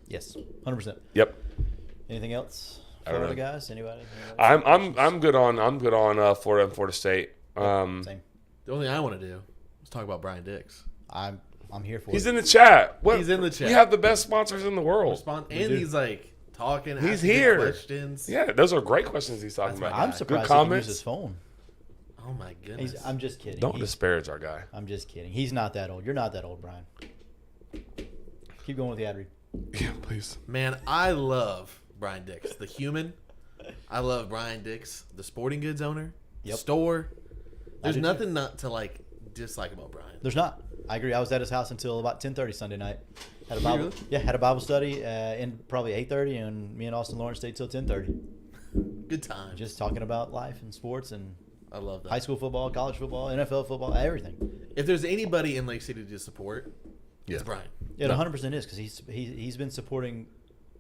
Yes, 100%. Yep. Anything else? I don't For the know. guys? Anybody? I'm good on Florida and Florida State. Same. The only thing I want to do is talk about Brian Dix. I'm here for He's it. in the chat. He's in the chat. We have the best sponsors in the world. And do. he's like talking. He's asking good here. Questions. Yeah, those are great questions he's talking That's about. my I'm guy. surprised Good he can comments. use his phone. Oh my goodness. I'm just kidding. Don't disparage our guy. I'm just kidding. He's not that old. You're not that old, Brian. Keep going with the ad read. Yeah, please. Man, I love Brian Dix, the human. I love Brian Dix, the sporting goods owner, Yep. store. There's do too. nothing not to like dislike about Brian. There's not. I agree. I was at his house until about 10:30 Sunday night. Had a Bible. Really? Yeah, had a Bible study in probably 8:30, and me and Austin Lawrence stayed till 10:30, Good time. just talking about life and sports and I love that. high school football, college football, NFL football, everything. If there's anybody in Lake City to support, Yeah. it's Brian. It 100% is because he's been supporting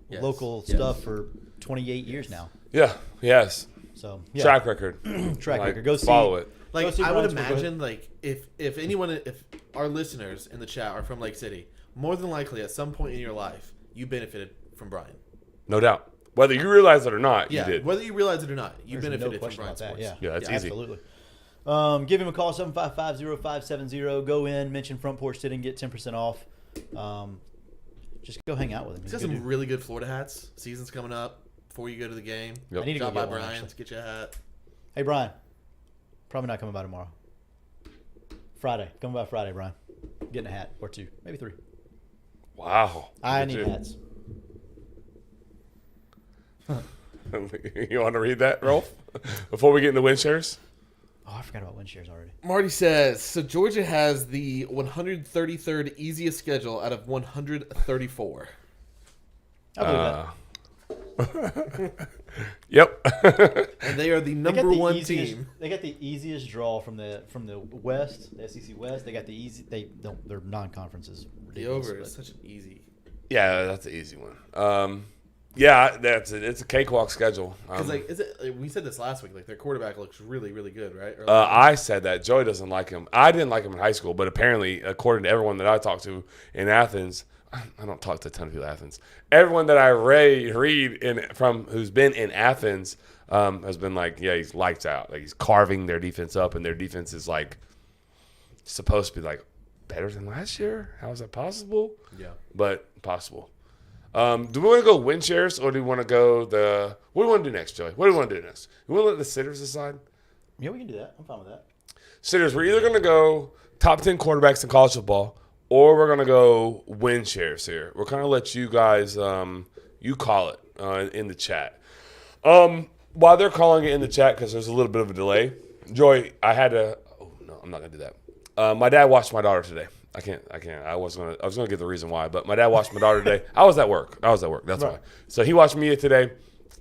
Yes. local Yes. stuff for 28 years now. Yeah. Yes. So yeah, Track record. track Like, record. Go see. follow it. Go Like see I would Brian's book. imagine, like if anyone, if our listeners in the chat are from Lake City, more than likely at some point in your life you benefited from Brian. No doubt. Whether you realize it or not, Yeah, you did. whether you realize it or not, you There's benefited no from question Brian about that. Sports. Yeah, Yeah, that's easy. Absolutely. Give him a call 755-0570. Go in, mention Front Porch Sitting, get 10% off. Just go hang out with him. He's He's got a good some dude. really good Florida hats. Season's coming up. Before you go to the game, Yep. I need to go drop by get one, Brian's, actually. get you a hat. Hey Brian, probably not coming by tomorrow. Friday, coming by Friday, Brian. Getting a hat or two, maybe three. Wow. I Look need at hats. you. You want to read that, Rolf? Before we get into win shares? Oh, I forgot about win shares already. Marty says, so Georgia has the 133rd easiest schedule out of 134. I believe that. Yep. And they are the They got number the one easiest- team. They got the easiest draw from the West, the SEC West. They got the easy. Their non-conference is The ridiculous, over but- is such an easy. Yeah, that's an easy one. Yeah, that's it. It's a cakewalk schedule. Because we said this last week. Like their quarterback looks really, really good, right? Or I said that Joey doesn't like him. I didn't like him in high school, but apparently, according to everyone that I talked to in Athens, I don't talk to a ton of people in Athens. Everyone that I read from who's been in Athens has been like, yeah, he's lights out. Like he's carving their defense up, and their defense is like supposed to be like better than last year. How is that possible? yeah. But possible. Do we want to go win shares or do we want to go what do we want to do next, Joey? What do we want to do next? We want to let the sitters decide? Yeah, we can do that. I'm fine with that. Sitters, we're either going to go top 10 quarterbacks in college football or we're going to go win shares here. We're kind of let you guys, you call it in the chat. While they're calling it in the chat because there's a little bit of a delay, Joey, I'm not going to do that. My dad watched my daughter today. I can't. I was gonna give the reason why, but my dad watched my daughter today. I was at work. That's Right. why. So he watched me today,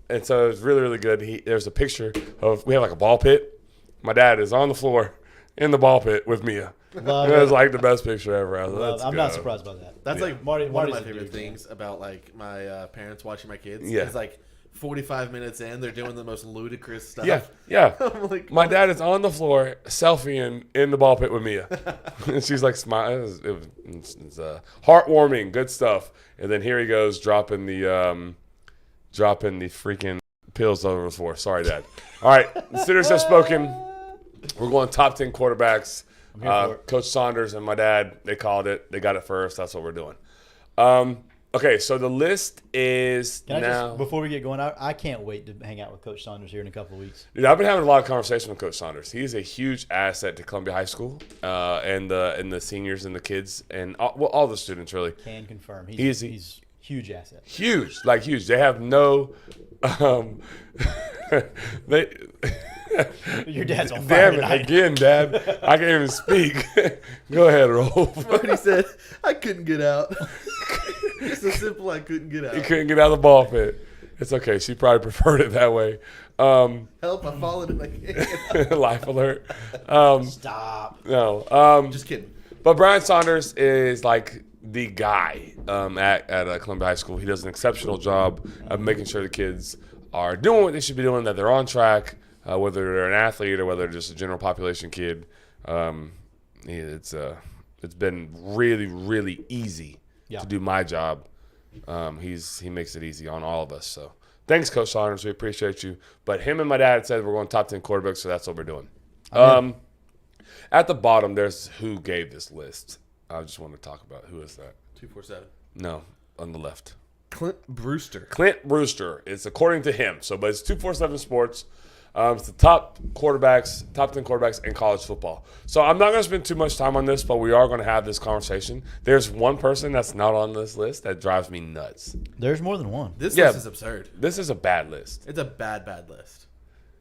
and so it was really, really good. There's a picture of we have like a ball pit. My dad is on the floor in the ball pit with Mia. Love It was it. like the best picture ever. I was like, Love- let's I'm go. not surprised by that. That's like Marty- one of Marty's my a favorite dude, man. things about like my parents watching my kids. Yeah. Is like 45 minutes in, they're doing the most ludicrous stuff. Yeah. I'm like, My dad is on the floor selfieing in the ball pit with Mia. And she's like smiling. It was heartwarming, good stuff. And then here he goes dropping the freaking pills over the floor. Sorry, Dad. All right, the sitters have spoken. We're going top 10 quarterbacks. here for it. Coach Saunders and my dad, they called it. They got it first. That's what we're doing. Okay, so the list is Can I now. just, before we get going, I can't wait to hang out with Coach Saunders here in a couple of weeks. Dude, I've been having a lot of conversation with Coach Saunders. He's a huge asset to Columbia High School and the seniors and the kids and all the students really. Can confirm. He's- He's huge asset. Huge, like huge. They have no. They. Your dad's on fire Damn it tonight. again, Dad! I can't even speak. Go ahead, Rolf. Marty said, I couldn't get out. It's so simple, I couldn't get He out. couldn't get out of the ball pit. It's okay. She probably preferred it that way. Help, I followed it. Like, Life alert. Stop. No. just kidding. But Brian Saunders is like the guy at Columbia High School. He does an exceptional job of making sure the kids are doing what they should be doing, that they're on track, whether they're an athlete or whether they're just a general population kid. It's been really, really easy Yeah. to do my job. He makes it easy on all of us. So thanks, Coach Saunders. We appreciate you. But him and my dad said we're going top 10 quarterbacks, so that's what we're doing. At the bottom, there's who gave this list. I just want to talk about who is that. 247. No, on the left. Clint Brewster. Clint Brewster. It's according to him. So, but it's 247 Sports. It's the top 10 quarterbacks in college football. So I'm not going to spend too much time on this, but we are going to have this conversation. There's one person that's not on this list that drives me nuts. There's more than one. This Yeah. list is absurd. This is a bad list. It's a bad list.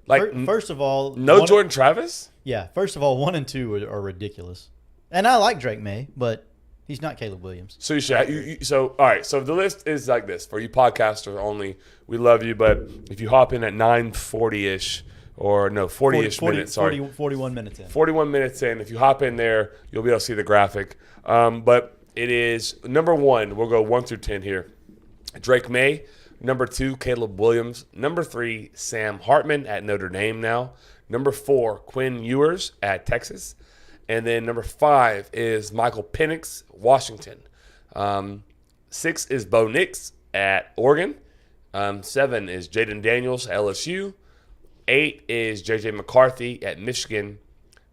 Like, First of all, no Jordan Travis? Yeah, first of all, 1 and 2 are ridiculous. And I like Drake May, but he's not Caleb Williams. So you should. All right. So the list is like this for you podcasters only. We love you, but if you hop in at 9:40ish or no 40ish minutes, sorry, 41 minutes in. 41 minutes in. If you hop in there, you'll be able to see the graphic. But it is number 1. We'll go 1 through 10 here. Drake May. Number 2, Caleb Williams. Number 3, Sam Hartman at Notre Dame now. Number 4, Quinn Ewers at Texas. And then number 5 is Michael Penix, Washington. 6 is Bo Nix at Oregon. 7 is Jaden Daniels, LSU. 8 is J.J. McCarthy at Michigan.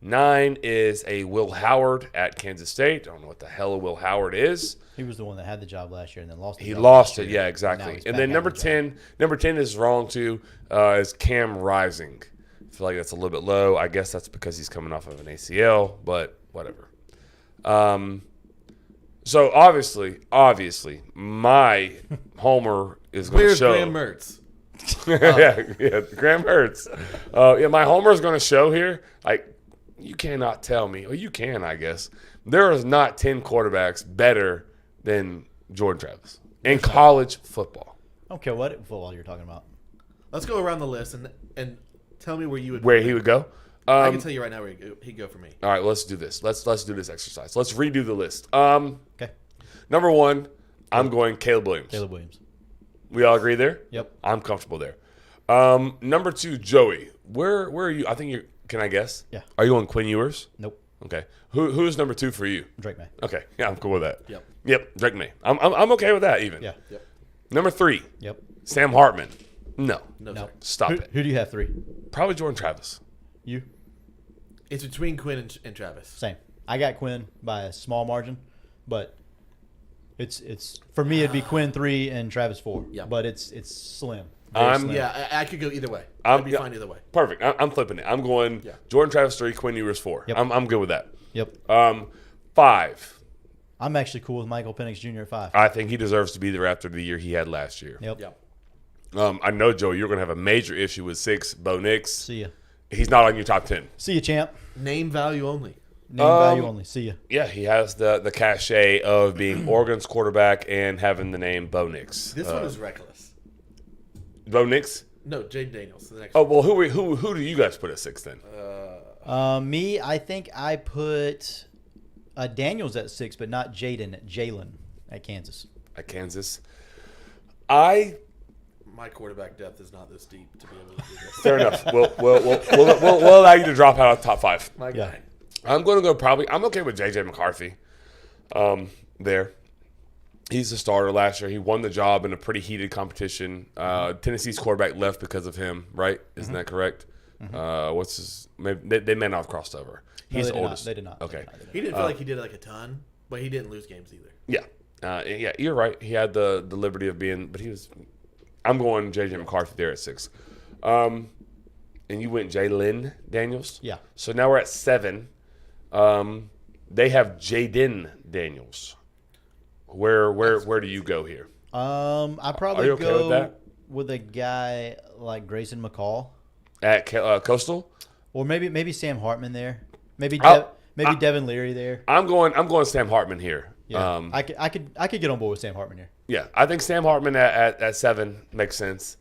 9 is a Will Howard at Kansas State. I don't know what the hell a Will Howard is. He was the one that had the job last year and then lost the He job lost last it, year. yeah, Now exactly. he's And back then at number the job. 10, number 10 is wrong too, is Cam Rising. I feel like that's a little bit low. I guess that's because he's coming off of an ACL, but whatever. So obviously, my homer is going to Where's show. Graham Mertz? yeah, Graham Hurts. My homer is going to show here. Like, you cannot tell me, or you can, I guess. There is not 10 quarterbacks better than Jordan Travis in college football. I don't care what football you're talking about. Let's go around the list and tell me where you would. Where he would go. I can tell you right now where he'd go for me. All right, let's do this. Let's do this exercise. Let's redo the list. Okay. Number 1, I'm going Caleb Williams. Caleb Williams. We all agree there? Yep. I'm comfortable there. Number 2, Joey. Where are you? I think you're. Can I guess? Yeah. Are you on Quinn Ewers? Nope. Okay. Who's number 2 for you? Drake May. Okay. Yeah, I'm cool with that. Yep. Drake May. I'm okay with that even. Yeah. Yep. Number 3, Yep. Sam Hartman. No. No, No. sir. Stop Who, it. who do you have 3? Probably Jordan Travis. You? It's between Quinn and Travis. Same. I got Quinn by a small margin, but it's for me it'd be Quinn 3 and Travis 4. Yeah. But it's slim. Very slim. Yeah, I could go either way. I'm- I'd be yeah. fine either way. Perfect. I'm flipping it. I'm going Yeah. Jordan Travis 3, Quinn Ewers 4. Yep. I'm good with that. Yep. 5. I'm actually cool with Michael Penix Jr. at 5. I think he deserves to be there after the year he had last year. Yep. Yep. I know, Joey, you're going to have a major issue with 6, Bo Nix. See ya. He's not on your top 10. See ya, champ. Name value only. Name value only. See ya. Yeah, he has the cachet of being Oregon's quarterback and having the name Bo Nix. This one is reckless. Bo Nix? No, Jaden Daniels. The next Oh, well, who do you guys put at 6 then? Me, I think I put Daniels at 6, but not Jaden. Jalen at Kansas. At Kansas? My quarterback depth is not this deep to be able to do this. Fair enough. We'll allow you to drop out of top 5. My Yeah. guy. I'm going to go probably – I'm okay with J.J. McCarthy there. He's the starter last year. He won the job in a pretty heated competition. Tennessee's quarterback left because of him, right? Isn't that correct? What's his – they may not have crossed over. He's they the did oldest. Not. They did not. Okay. He didn't feel like he did like a ton, but he didn't lose games either. Yeah. Yeah, you're right. He had the liberty of being – but he was – I'm going J.J. McCarthy there at 6. And you went Jalen Daniels? Yeah. So now we're at 7. They have Jaden Daniels. Where do you go here? I probably Are you okay go with that? with a guy like Grayson McCall, At Coastal? or maybe Sam Hartman there. Maybe I'll- Devin Leary there. I'm going Sam Hartman here. Yeah, I could get on board with Sam Hartman here. Yeah, I think Sam Hartman at 7 makes sense.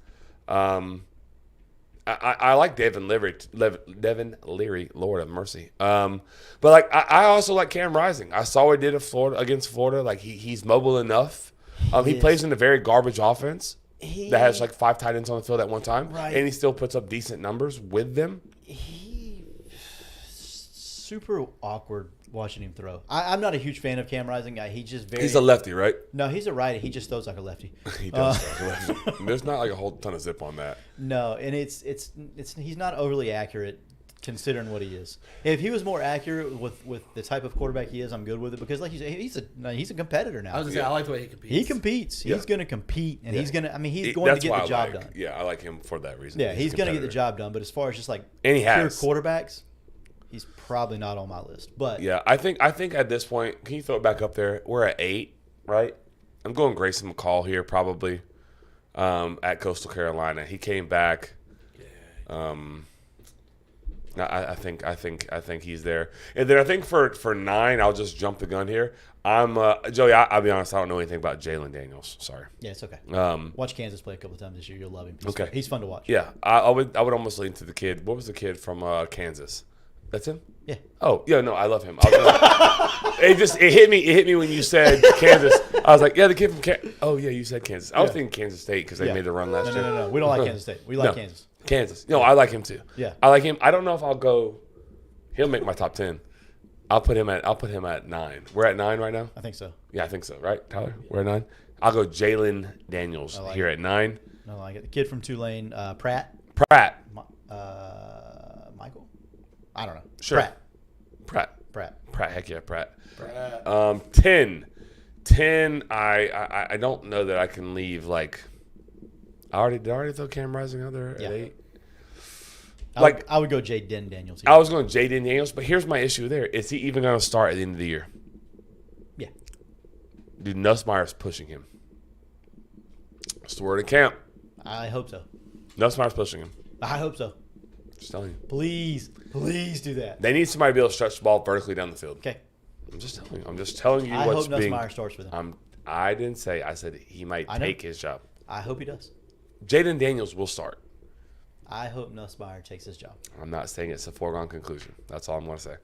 I like Devin Leary, Lord have mercy. But like I also like Cam Rising. I saw what he did against Florida. Like he's mobile enough. He plays in a very garbage offense that has like 5 tight ends on the field at one time, Right. and he still puts up decent numbers with them. He super awkward watching him throw. I'm not a huge fan of Cam Rising. He just very. He's a lefty, right? No, he's a righty. He just throws like a lefty. He does. throw like a lefty. There's not like a whole ton of zip on that. No, and it's he's not overly accurate considering what he is. If he was more accurate with the type of quarterback he is, I'm good with it because, like you said, he's a competitor now. I was gonna say, I like the way he competes. He competes. Yeah. He's going to compete, and he's going to. I mean, he's going That's to get why the I job like, done. Yeah, I like him for that reason. Yeah, he's a going to get the competitor. job done. But as far as just like And he pure has. quarterbacks, he's probably not on my list. But Yeah, I think at this point, can you throw it back up there? We're at 8, right? I'm going Grayson McCall here probably at Coastal Carolina. He came back. I think he's there. And then I think for 9, I'll just jump the gun here. I'm Joey. I'll be honest. I don't know anything about Jalen Daniels. Sorry. yeah, it's okay. Um, Watch Kansas play a couple of times this year. You'll love him. Okay. He's fun to watch. yeah, I would almost lean to the kid. What was the kid from Kansas? That's him. Yeah. Oh yeah, no, I love him. It hit me when you said Kansas. I was like, yeah, the kid from Kansas. Oh yeah, you said Kansas. I was Yeah. thinking Kansas State because they Yeah. made the run last year. No. We don't like Kansas State. We like No. Kansas. Kansas. No, I like him too. Yeah. I like him. I don't know if I'll go. He'll make my top 10. I'll put him at 9. We're at 9 right now. I think so. Yeah, I think so. Right, Tyler? We're at 9. I'll go Jalen Daniels like here it. at 9. No, I get the kid from Tulane, Pratt. Pratt. Michael. I don't know. Sure. Pratt. Pratt. Heck yeah, Pratt. Brad. 10. I don't know that I can leave like. Did I already throw Cam Rising out there Yeah. at 8? I would go Jaden Daniels. Here. I was going Jaden Daniels, but here's my issue there. Is he even going to start at the end of the year? Yeah. Dude, Nussmeier's pushing him. That's the word in camp. I hope so. Nussmeier's pushing him. I hope so. Just telling you. Please do that. They need somebody to be able to stretch the ball vertically down the field. Okay. I'm just telling you I what's hope being. Nussmeier starts for them. I didn't say. I said he might I know. take his job. I hope he does. Jaden Daniels will start. I hope Nussmeier takes his job. I'm not saying it's a foregone conclusion. That's all I'm going to say.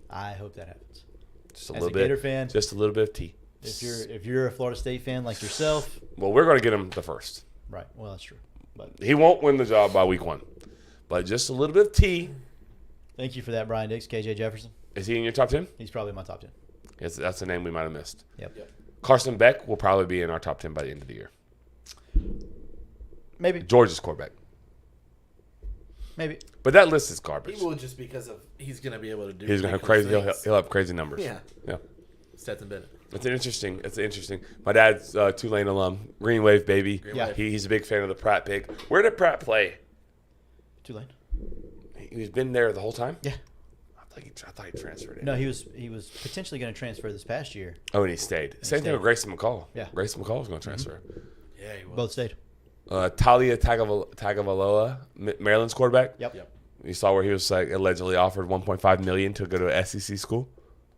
I hope that happens. Just a As little a bit. Gator fan, Just a little bit of tea. if you're a Florida State fan like yourself, Well, we're going to get him the first. right? Well, that's true. But He won't win the job by week 1, but just a little bit of tea. thank you for that, Brian Dix, KJ Jefferson. Is he in your top 10? He's probably in my top 10. That's a name we might have missed. Yep. Carson Beck will probably be in our top 10 by the end of the year. Maybe. Georgia's quarterback. Maybe. But that list is garbage. He will just because of he's going to be able to do. He's gonna have ridiculous crazy. things. He'll have crazy numbers. Yeah. Yeah. Stetson Bennett. It's interesting. My dad's Tulane alum, Green Wave baby. Green Yeah. Wave. He's a big fan of the Pratt pick. Where did Pratt play? Tulane. He's been there the whole time. Yeah. I thought he transferred in. No, he was potentially going to transfer this past year. Oh, and he stayed. Same thing with Grayson McCall. Yeah. Grayson McCall was going to transfer. Yeah, he was. Both stayed. Talia Tagovailoa, Maryland's quarterback. Yep. You saw where he was like allegedly offered $1.5 million to go to an SEC school.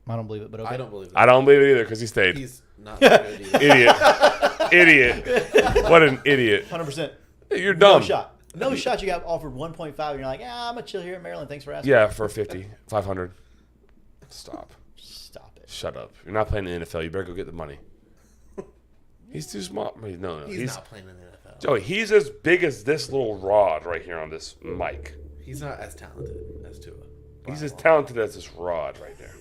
I don't believe it, but okay. I don't believe that. I don't believe it either because he stayed. He's not good either. Idiot. What an idiot. 100%. You're dumb. No shot. No shot. You got offered 1.5, and you're like, I'm gonna chill here in Maryland. Thanks for asking. Yeah, for 50, 500. Stop. Stop it. Shut up. You're not playing in the NFL. You better go get the money. He's too small. No. He's not playing in the NFL. Joey, he's as big as this little rod right here on this mic. He's not as talented as Tua. He's as talented as this rod right there.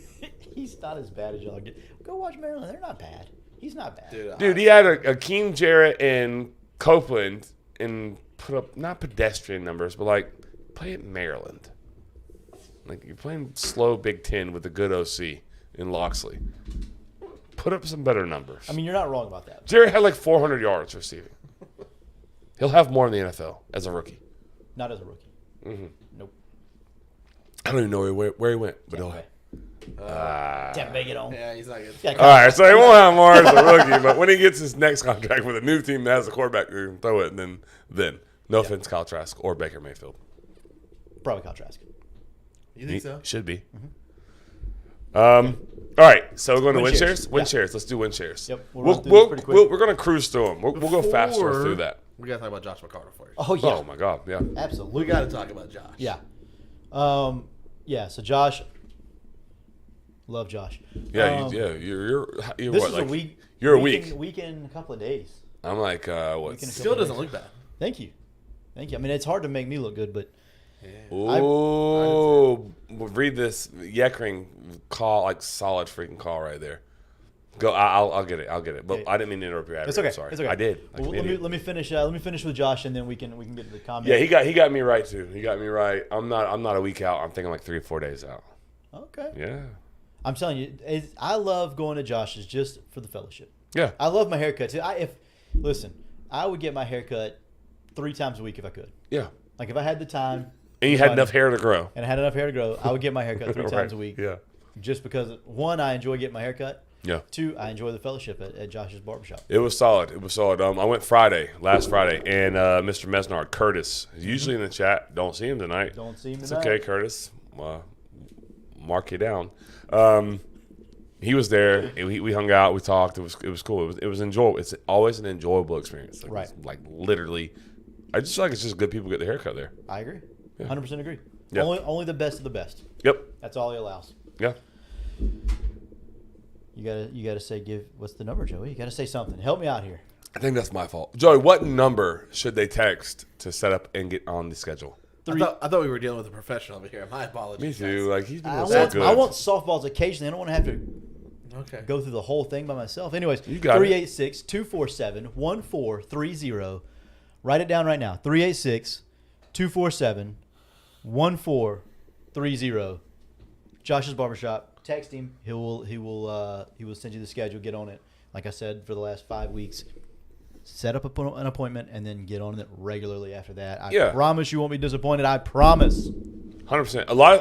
He's not as bad as y'all get. Go watch Maryland. They're not bad. He's not bad. Dude, he had a Akeem Jarrett and Copeland and put up, not pedestrian numbers, but like, play at Maryland. Like, you're playing slow Big Ten with a good OC in Loxley. Put up some better numbers. I mean, you're not wrong about that. Jarrett had like 400 yards receiving. He'll have more in the NFL as a rookie. Not as a rookie. Mm-hmm. Nope. I don't even know where he went, but he'll Can't make it on. Yeah, he's not good. Yeah, All right, so he won't have more as a rookie, but when he gets his next contract with a new team that has a quarterback who can throw it, then no offense, Kyle Trask or Baker Mayfield. Probably Kyle Trask. You think so? Should be. All right, so we're going to Win win shares. shares. Win Yeah. shares. Let's do win shares. Yep, we'll run through this pretty quick. We're going to cruise through them. We'll go faster Before- through that. We got to talk about Josh McCarter for you. Oh yeah. Oh my God, yeah. Absolutely. We got to talk about Josh. Yeah. Yeah. So Josh. Love Josh. Yeah, you're This what, is like, a week. You're a week. Week in a couple of days. I'm like, what? Week in a Still couple of doesn't days. look bad. Thank you. I mean, it's hard to make me look good, but Ooh, read this Yekring call, like solid freaking call right there. Go, I'll get it. But Okay. I didn't mean to interrupt your ad. It's okay. I'm sorry. It's okay. I did. Like Well, an idiot. let me finish. Let me finish with Josh, and then we can get to the comment. Yeah, he got me right too. He got me right. I'm not a week out. I'm thinking like 3 or 4 days out. Okay. Yeah. I'm telling you, I love going to Josh's just for the fellowship. Yeah. I love my haircut too. Listen, I would get my haircut 3 times a week if I could. Yeah. Like if I had the time And you had enough hair to grow. and I had enough hair to grow, I would get my haircut 3 Right. times a week. Yeah. Just because 1, I enjoy getting my haircut. Yeah. 2, I enjoy the fellowship at Josh's barbershop. It was solid. I went last Friday, and Mr. Mesnard, Curtis, is usually in the chat. Don't see him tonight. Don't see him It's tonight. okay, Curtis. Mark you down. He was there. And we hung out. We talked. It was cool. It was enjoyable. It's always an enjoyable experience. Like, Right. it's like literally, I just feel like it's just good people get their haircut there. I agree. 100% agree. Yeah. Only the best of the best. Yep. That's all he allows. Yeah. You gotta say what's the number, Joey? You gotta say something. Help me out here. I think that's my fault. Joey, what number should they text to set up and get on the schedule? I thought we were dealing with a professional over here. My apologies. Me too. Like he's been I so want, good. I want softballs occasionally. I don't want to have to Okay. go through the whole thing by myself. Anyways, You got it. 386-247-1430. Write it down right now. 386-247-1430. Josh's barbershop. Text him. He will send you the schedule. Get on it. Like I said, for the last 5 weeks, set up an appointment and then get on it regularly after that. I promise you won't be disappointed. I promise. 100%. A lot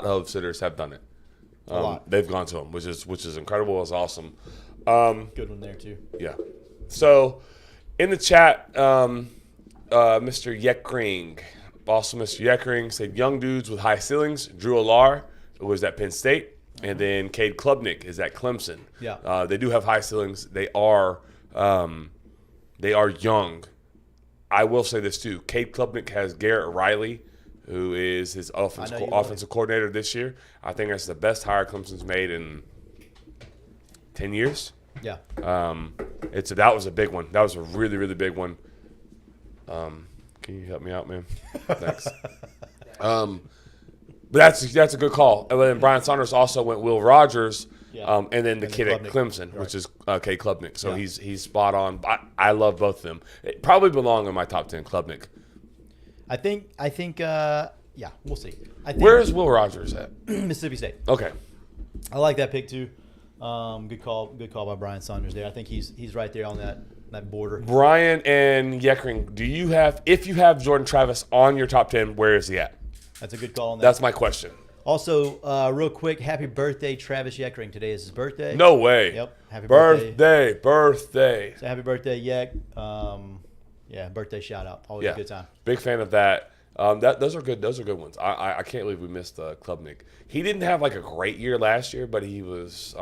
of sitters have done it. A lot. They've gone to them, which is incredible. It's awesome. Good one there too. Yeah. So in the chat, Mr. Yekring, also Mr. Yekring said young dudes with high ceilings. Drew Alar, who was at Penn State, and then Cade Klubnik is at Clemson. Yeah. They do have high ceilings. They are young. I will say this too. Cade Klubnik has Garrett Riley, who is his offensive coordinator this year. I think that's the best hire Clemson's made in 10 years. Yeah. That was a big one. That was a really, really big one. Can you help me out, man? Thanks. But that's a good call. And then Brian Saunders also went Will Rogers, Yeah. and then the And kid then at Klubnik. Clemson, Right. which is Cade Klubnik. So Yeah. he's spot on. I love both of them. It probably belong in my top 10, Klubnik. I think yeah, we'll see. I think Where is Will Rogers at? Mississippi State. Okay. I like that pick too. Good call by Brian Saunders there. I think he's right there on that border. Brian and Yekring, if you have Jordan Travis on your top 10, where is he at? That's a good call on that. That's my question. Also, real quick, happy birthday, Travis Yekring. Today is his birthday. No way. Yep. Happy birthday. Birthday. So happy birthday, Yek. Yeah, birthday shout out. Always Yeah. a good time. Big fan of that. Those are good. Those are good ones. I can't believe we missed Klubnik. He didn't have like a great year last year, but he was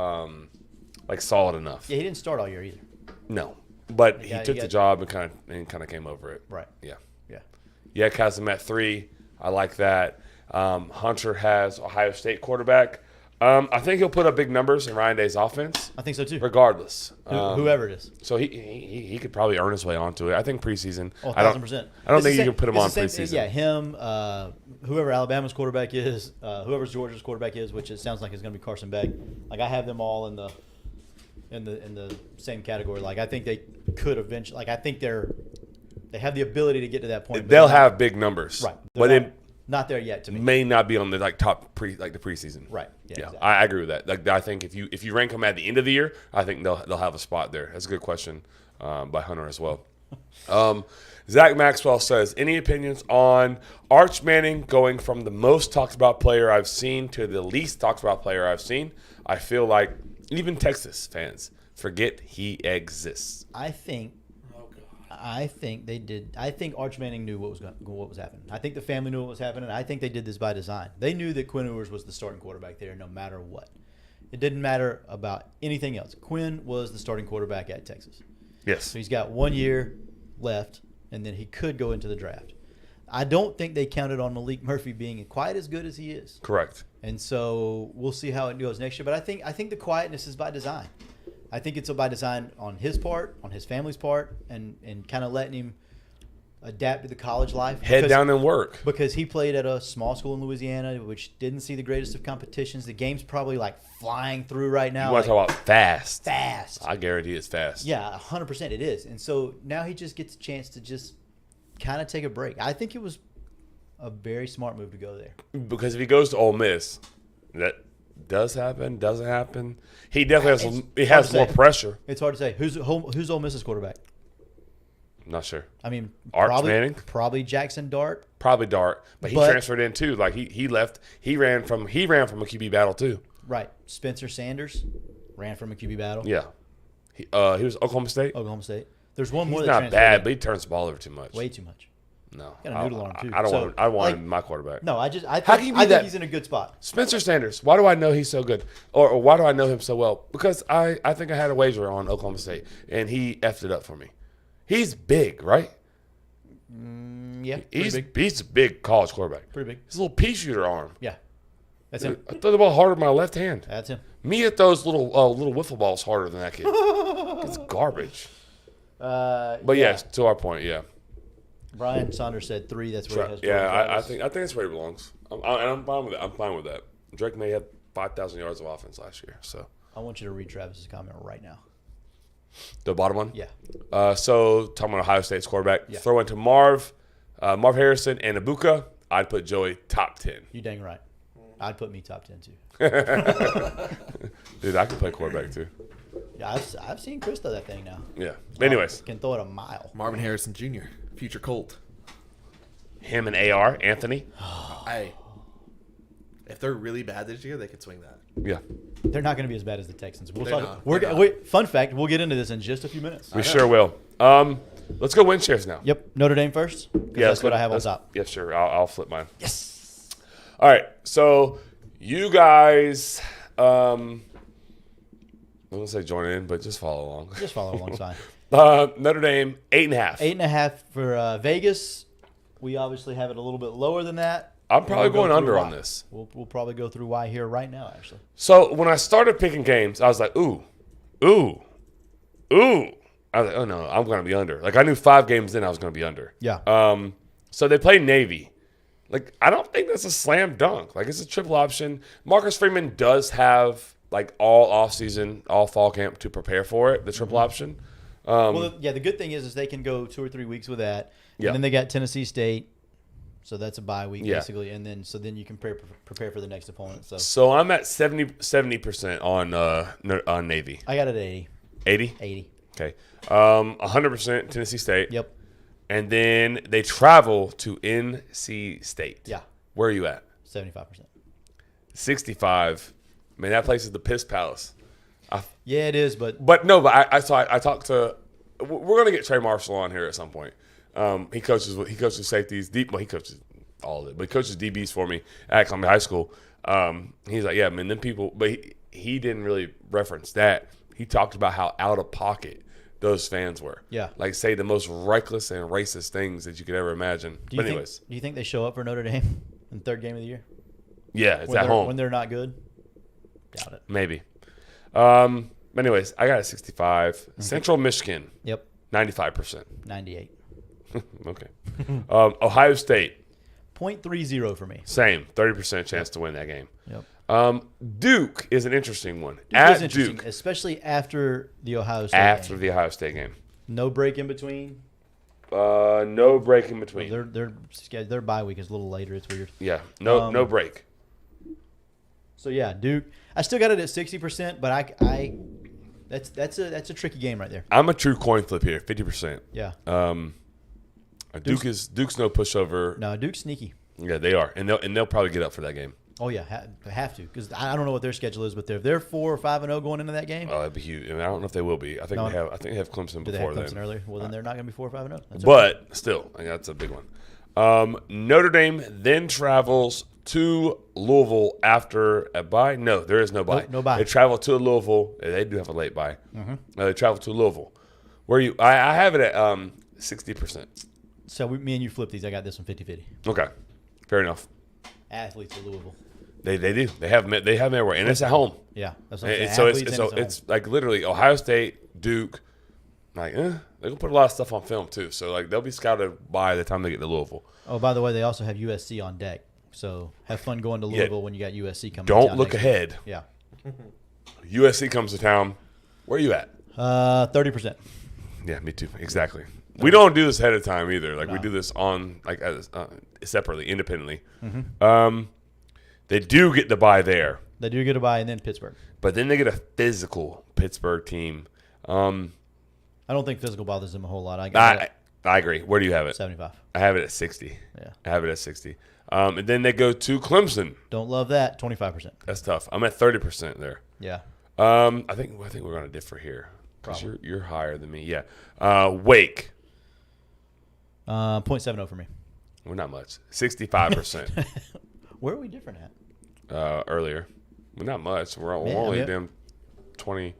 like solid enough. Yeah, he didn't start all year either. No, but he Yeah, took he the got- job and kind of came over it. Right. Yeah. Yeah. Yek has him at 3. I like that. Hunter has Ohio State quarterback. I think he'll put up big numbers in Ryan Day's offense, I think so too. regardless. Whoever it is. So he could probably earn his way onto it. I think preseason. Oh, I don't 1,000%. I don't It's the think you same- can put him it's on the same- preseason. Yeah, him, whoever Alabama's quarterback is, whoever Georgia's quarterback is, which it sounds like it's going to be Carson Beck. Like I have them all in the same category. Like I think they could eventually. Like I think they have the ability to get to that point. but They'll they're have big numbers, not- right, But they're they not there yet to me. may not be on the top the preseason. Right. Yeah. Yeah, Exactly. I agree with that. Like I think if you rank them at the end of the year, I think they'll have a spot there. That's a good question by Hunter as well. Zach Maxwell says, any opinions on Arch Manning going from the most talked about player I've seen to the least talked about player I've seen? I feel like even Texas fans forget he exists. I think they did. I think Arch Manning knew what was happening. I think the family knew what was happening. I think they did this by design. They knew that Quinn Ewers was the starting quarterback there, no matter what. It didn't matter about anything else. Quinn was the starting quarterback at Texas. Yes. So he's got 1 year left, and then he could go into the draft. I don't think they counted on Malik Murphy being quite as good as he is. Correct. And so we'll see how it goes next year. But I think the quietness is by design. I think it's by design on his part, on his family's part, and kind of letting him adapt to the college life. Head down and work. Because he played at a small school in Louisiana, which didn't see the greatest of competitions. The game's probably like flying through right now. You want to talk about fast? Fast. I guarantee it's fast. Yeah, 100% it is. And so now he just gets a chance to just kind of take a break. I think it was a very smart move to go there. Because if he goes to Ole Miss, that does happen, doesn't happen. He definitely has more pressure. It's hard to say. Who's Ole Miss's quarterback? I'm not sure. I mean, Arch Manning? Probably Jackson Dart. Probably Dart, but he transferred in too. Like he left. He ran from a QB battle too. Right. Spencer Sanders ran from a QB battle. Yeah. He was Oklahoma State. Oklahoma State. There's one more. He's that not bad, but he turns the ball over too much. Way too much. No. Got a noodle on him too. I don't So, want. I want like, my quarterback. No, I How can you be think that- he's in a good spot. Spencer Sanders. Why do I know he's so good, or why do I know him so well? Because I think I had a wager on Oklahoma State, and he effed it up for me. He's big, right? Yeah, pretty big. He's a big college quarterback. Pretty big. He's a little pea shooter arm. Yeah, that's him. I throw the ball harder with my left hand. That's him. Mia throws little wiffle balls harder than that kid. It's garbage. But yes, to our point, yeah. Brian Saunders said 3. That's where he has. I think that's where he belongs. I'm fine with it. I'm fine with that. Drake May had 5,000 yards of offense last year. So I want you to read Travis's comment right now. the bottom one. Yeah. So talking about Ohio State's quarterback, Yeah. throw into Marv Harrison, and Ibuka. I'd put Joey top 10. You dang right. I'd put me top 10 too. Dude, I could play quarterback too. Yeah, I've seen Chris throw that thing now. Yeah. Anyways, Can throw it a mile. Marvin Harrison Jr., future Colt. him and AR Anthony. Hey, if they're really bad this year, they could swing that. Yeah. They're not going to be as bad as the Texans. We'll They're talk. not. We're, They're not. wait, fun fact. We'll get into this in just a few minutes. We sure will. Let's go win shares now. Yep. Notre Dame first. 'Cause that's what I have on top. Yeah, sure. I'll flip mine. Yes. All right. So you guys, I'm gonna say join in, but just follow along. Just follow alongside. Notre Dame 8.5. 8.5 for Vegas. We obviously have it a little bit lower than that. I'm probably We'll go going through under why. on this. We'll probably go through why here right now, actually. So when I started picking games, I was like, ooh. I was like, oh no, I'm gonna be under. Like I knew 5 games in, I was gonna be under. Yeah. So they play Navy. Like I don't think that's a slam dunk. Like it's a triple option. Marcus Freeman does have like all offseason, all fall camp to prepare for it. The triple option. Well, yeah, the good thing is they can go 2 or 3 weeks with that. Yeah. And then they got Tennessee State. So that's a bye week, Yeah. basically. And then then you can prepare for the next opponent. So So I'm at 70% on Navy. I got it at 80. 80? 80. Okay. 100% Tennessee State. Yep. And then they travel to NC State. Yeah. Where are you at? 75%. 65. Man, that place is the piss palace. Yeah, it is, but I talked to. We're gonna get Trey Marshall on here at some point. He coaches safeties deep. Well, he coaches all of it, but he coaches DBs for me at Columbia High School. He's like, yeah, man, them people. But he didn't really reference that. He talked about how out of pocket those fans were. Yeah. Like say the most reckless and racist things that you could ever imagine. do But anyways, you think they show up for Notre Dame in the 3rd game of the year? yeah, it's When at they're- home. When they're not good? Doubt it. Maybe. But anyways, I got a 65. Central Michigan, Yep. 95%. 98. Okay. Ohio State, 0.30 for me. same, 30% chance to win that game. Yep. Duke is an interesting one. It At is interesting, Duke, especially after the Ohio State after game. the Ohio State game. No break in between. No break in between. Their bye week is a little later. It's weird. Yeah, no break. So yeah, Duke. I still got it at 60%, but I that's a tricky game right there. I'm a true coin flip here, 50%. Yeah. Duke's no pushover. No, Duke's sneaky. Yeah, they are, and they'll probably get up for that game. Oh yeah, have to because I don't know what their schedule is, but if they're 4 or 5-0 going into that game, Oh, that'd be huge. I mean, I don't know if they will be. I think they have Clemson do they have before Clemson then. earlier? Well, then they're not going to be 4 or 5-0. That's okay. But still, I think that's a big one. Notre Dame then travels to Louisville after a bye. No, there is no bye. No bye. They travel to Louisville. They do have a late bye. They travel to Louisville. Where you? I have it at 60%. So me and you flip these. I got this one 50-50. Okay, fair enough. Athletes of Louisville. They do. They have them everywhere, and it's at home. Yeah, that's what I'm saying. So Athletes and it's like literally Ohio State, Duke. Like, They're gonna put a lot of stuff on film too. So like they'll be scouted by the time they get to Louisville. Oh, by the way, they also have USC on deck. So have fun going to Louisville when you got USC coming. Don't down look next week. ahead. Yeah. USC comes to town. Where are you at? 30%. Yeah, me too. Exactly. We don't do this ahead of time either. Like we No. do this on like as, separately, independently. Mm-hmm. They do get the bye there, They do get a bye, and then Pittsburgh. but then they get a physical Pittsburgh team. I don't think physical bothers them a whole lot. I got I agree. Where do you have it? 75. I have it at 60. Yeah. I have it at 60. And then they go to Clemson. Don't love that. 25%. That's tough. I'm at 30% there. Yeah. I think we're going to differ here because you're higher than me. Yeah. Wake. 0.70 for me. Well, not much. 65% Where are we different at? earlier. Well, not much. We're Yeah, only yeah. damn 20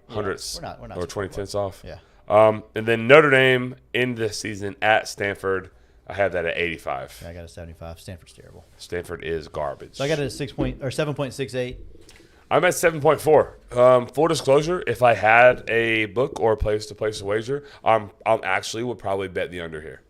hundredths we're not or 20 tenths off. Yeah. And then Notre Dame in the season at Stanford. I have that at 85. Yeah, I got a 75. Stanford's terrible. Stanford is garbage. So I got it at 7.68. I'm at 7.4. Full disclosure, if I had a book or a place to place a wager, I'm actually would probably bet the under here.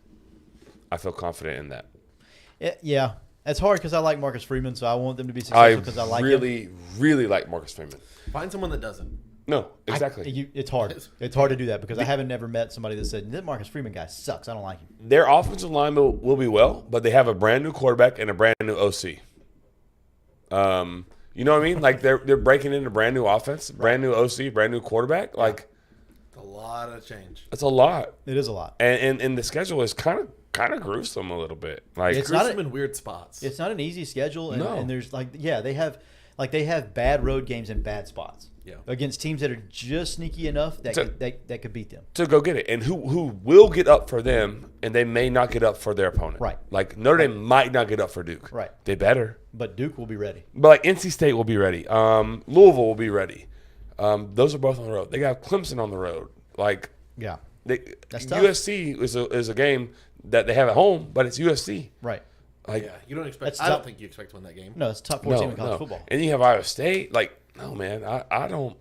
I feel confident in that. Yeah. It's hard because I like Marcus Freeman, so I want them to be I successful because I like him. really like Marcus Freeman. Find someone that doesn't. No, exactly. It's hard. It's hard to do that because I haven't never met somebody that said, that Marcus Freeman guy sucks. I don't like him. Their offensive line will be well, but they have a brand new quarterback and a brand new OC. You know what I mean? Like they're breaking into brand new offense, brand new OC, brand new quarterback. Like It's a lot of change. it's a lot, It is a lot. and the schedule is kind of gruesome a little bit. Like It's Gruesome not a- in weird spots. It's not an easy schedule, and, No. and there's they have bad road games in bad spots. Yeah. Against teams that are just sneaky enough that So- that could beat them. to go get it, and who will get up for them, and they may not get up for their opponent. Right. Like Notre Dame might not get up for Duke. Right. They better. But Duke will be ready. But like NC State will be ready. Louisville will be ready. Those are both on the road. They got Clemson on the road. Like Yeah. That's tough. USC is a game that they have at home, but it's USC. Right. Like Yeah, you don't expect. That's I don't tough. think you expect to win that game. No, it's top 4 team in college no. football. And you have Iowa State. Like no man, I don't.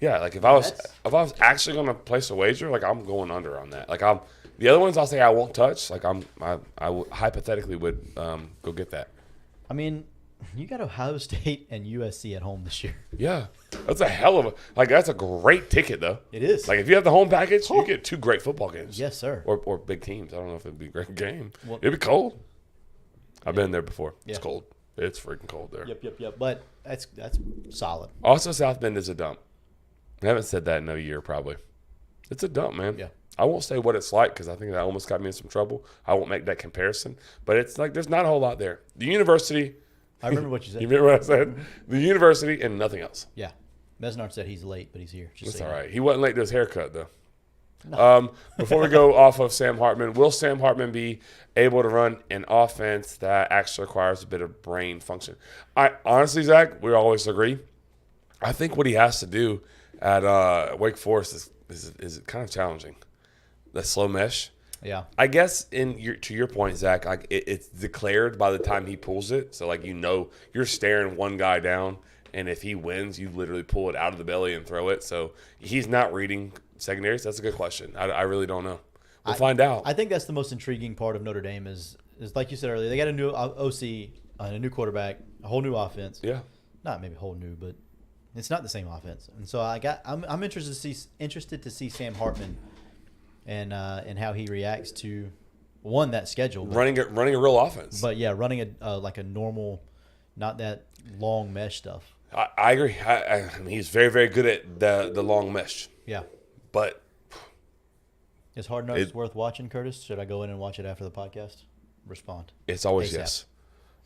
Yeah, like if I was actually gonna place a wager, like I'm going under on that. Like the other ones I'll say I won't touch. Like I hypothetically would go get that. I mean, you got Ohio State and USC at home this year. Yeah, that's a hell of that's a great ticket though. It is. Like if you have the home package, you get 2 great football games. Yes, sir. Or big teams. I don't know if it'd be a great game. Well- It'd be cold. I've been there before. It's Yeah. cold. It's freaking cold there. Yep. But that's solid. Also, South Bend is a dump. I haven't said that in a year probably. It's a dump, man. Yeah. I won't say what it's like because I think that almost got me in some trouble. I won't make that comparison. But it's like there's not a whole lot there. The university. I remember what you said. You remember what I said? The university and nothing else. Yeah. Mesnard said he's late, but he's here. Just It's so all you know. right. He wasn't late to his haircut, though. Before we go off of Sam Hartman, will Sam Hartman be able to run an offense that actually requires a bit of brain function? I honestly, Zach, we always agree. I think what he has to do at Wake Forest is kind of challenging. The slow mesh. Yeah. I guess to your point, Zach, like it's declared by the time he pulls it. So like you're staring one guy down, and if he wins, you literally pull it out of the belly and throw it. So he's not reading secondaries. That's a good question. I really don't know. We'll find out. I think that's the most intriguing part of Notre Dame is like you said earlier, they got a new OC, a new quarterback, a whole new offense. Yeah. Not maybe whole new, but it's not the same offense. And so I'm interested to see Sam Hartman and how he reacts to that schedule, but, Running a real offense. but yeah, running like a normal, not that long mesh stuff. I agree. I mean, he's very, very good at the long mesh. Yeah. But Is Hard Knocks worth watching, Curtis? Should I go in and watch it after the podcast? Respond. it's always ASAP. yes.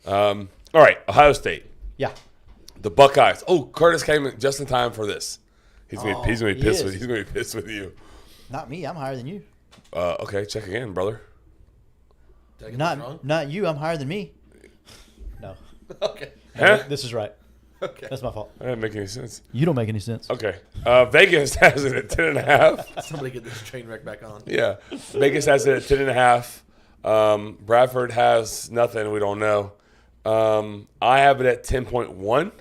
All right, Ohio State. Yeah. The Buckeyes. Oh, Curtis came in just in time for this. He's gonna be he pissed is. with he's gonna be pissed with you. Not me. I'm higher than you. Okay, check again, brother. Did I get this wrong? Not you. I'm higher than me. No. Okay. Huh? This is right. Okay. That's my fault. That didn't make any sense. You don't make any sense. Okay. Vegas has it at 10.5. Somebody get this train wreck back on. Yeah. Vegas has it at 10.5. Bradford has nothing. We don't know. I have it at 10.1.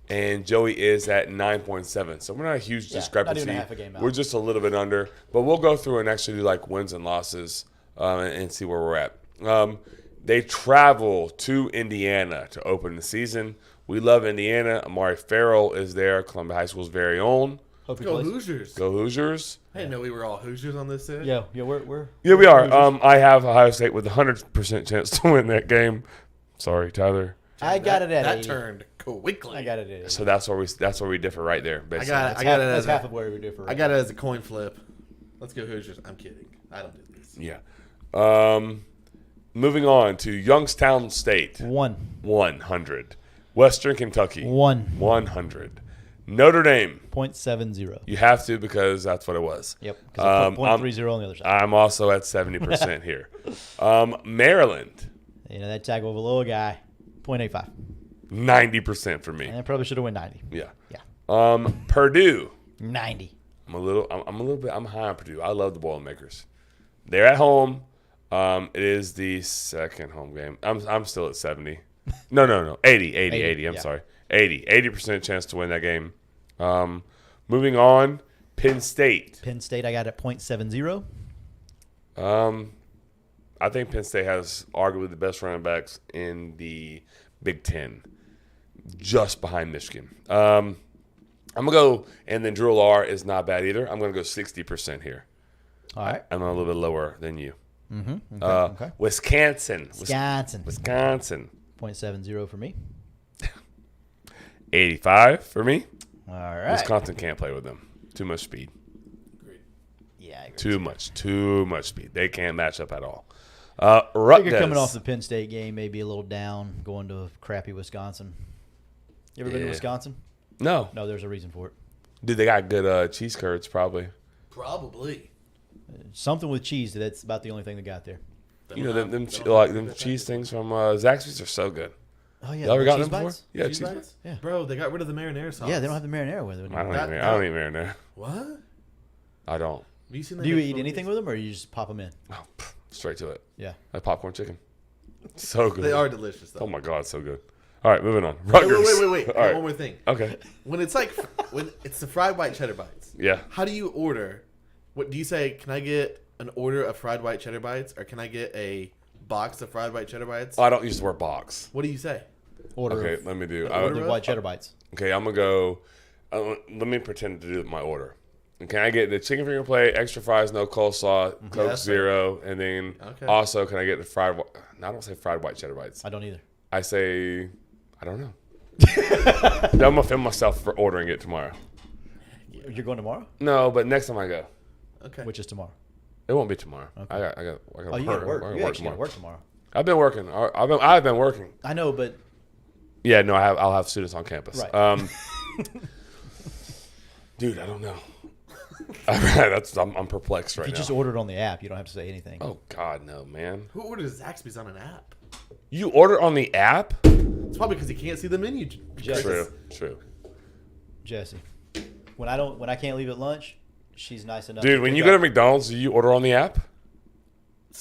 and Joey is at 9.7. So we're not a huge discrepancy. not even half a game out. We're just a little bit under. But we'll go through and actually do like wins and losses and see where we're at. They travel to Indiana to open the season. We love Indiana. Amari Farrell is there, Columbia High School's very own. Hope he Go plays. Hoosiers. Go Hoosiers. I didn't know we were all Hoosiers on this set. Yeah, we're Yeah, we are. I have Ohio State with a 100% chance to win that game. Sorry, Tyler. I got it at That 80. turned quickly. I got it at 80. So that's where we differ right there. Basically. I got it That's as half a, of where we differ. I got it as a coin flip. Let's go Hoosiers. I'm kidding. I don't do this. Yeah. Moving on to Youngstown State, 100. Western Kentucky, 100. Notre Dame, 1.70. you have to because that's what it was. Yep. Because 0.30 on the other side. I'm also at 70% here. Maryland, You know, that Tagovailoa guy, 0.85. 90% for me. And I probably should have won 90. Yeah. Purdue, 90. I'm high on Purdue. I love the Boilermakers. They're at home. It is the second home game. I'm still at 70. No. 80. I'm sorry. 80% chance to win that game. Moving on, Penn State. Penn State, I got at 0.70. I think Penn State has arguably the best running backs in the Big Ten, just behind Michigan. I'm going to go, and then Drew Lar is not bad either. I'm going to go 60% here. All right. I'm a little bit lower than you. Mm-hmm. Okay. Wisconsin. 0.70 for me. 85 for me. All right. Wisconsin can't play with them. Too much speed. Yeah, I agree. Too much speed. They can't match up at all. I think Rutgers. you're coming off the Penn State game, maybe a little down, going to crappy Wisconsin. You ever been to Yeah. Wisconsin? No. No, there's a reason for it. Dude, they got good cheese curds, probably. Probably. Something with cheese. That's about the only thing they got there. You know, them cheese things from Zaxby's are so good. Oh yeah, You ever the got cheese them before? bites? Yeah, Cheese cheese bites? Yeah. Bro, they got rid of the marinara sauce. Yeah, they don't have the marinara with it. I don't anymore. eat marinara. What? I don't. Have you seen that Do you next eat one? anything with them, or you just pop them in? Oh, straight to it. Yeah. Like popcorn chicken. So good. They are delicious, though. Oh my god, so good. All right, moving on. Wait, Rutgers. wait. I All got right. one more thing. Okay. When it's when it's the fried white cheddar bites. Yeah. How do you order? What do you say? Can I get an order of fried white cheddar bites, or can I get a box of fried white cheddar bites? I don't use the word box. What do you say? Order Okay, of let me do. order of white cheddar bites. Okay, I'm gonna go. Let me pretend to do my order. Can I get the chicken finger plate, extra fries, no coleslaw, Coke Yes, sir. Zero, and then also can I get the fried? No, I don't say fried white cheddar bites. I don't either. I say, I don't know. I'm gonna film myself for ordering it tomorrow. You're going tomorrow? No, but next time I go, Okay. Which is tomorrow? it won't be tomorrow. Okay. I got Oh, you got to work. I You gotta actually got to work tomorrow. I've been working. I've been working. I know, but Yeah, no, I'll have students on campus. Right. Dude, I don't know. I'm perplexed right if you now. just order it on the app, you don't have to say anything. Oh God, no, man! Who orders Zaxby's on an app? You order on the app? It's probably because he can't see the menu. Yes. True. Jesse, when I can't leave at lunch, she's nice enough. Dude, when you go to McDonald's, do you order on the app?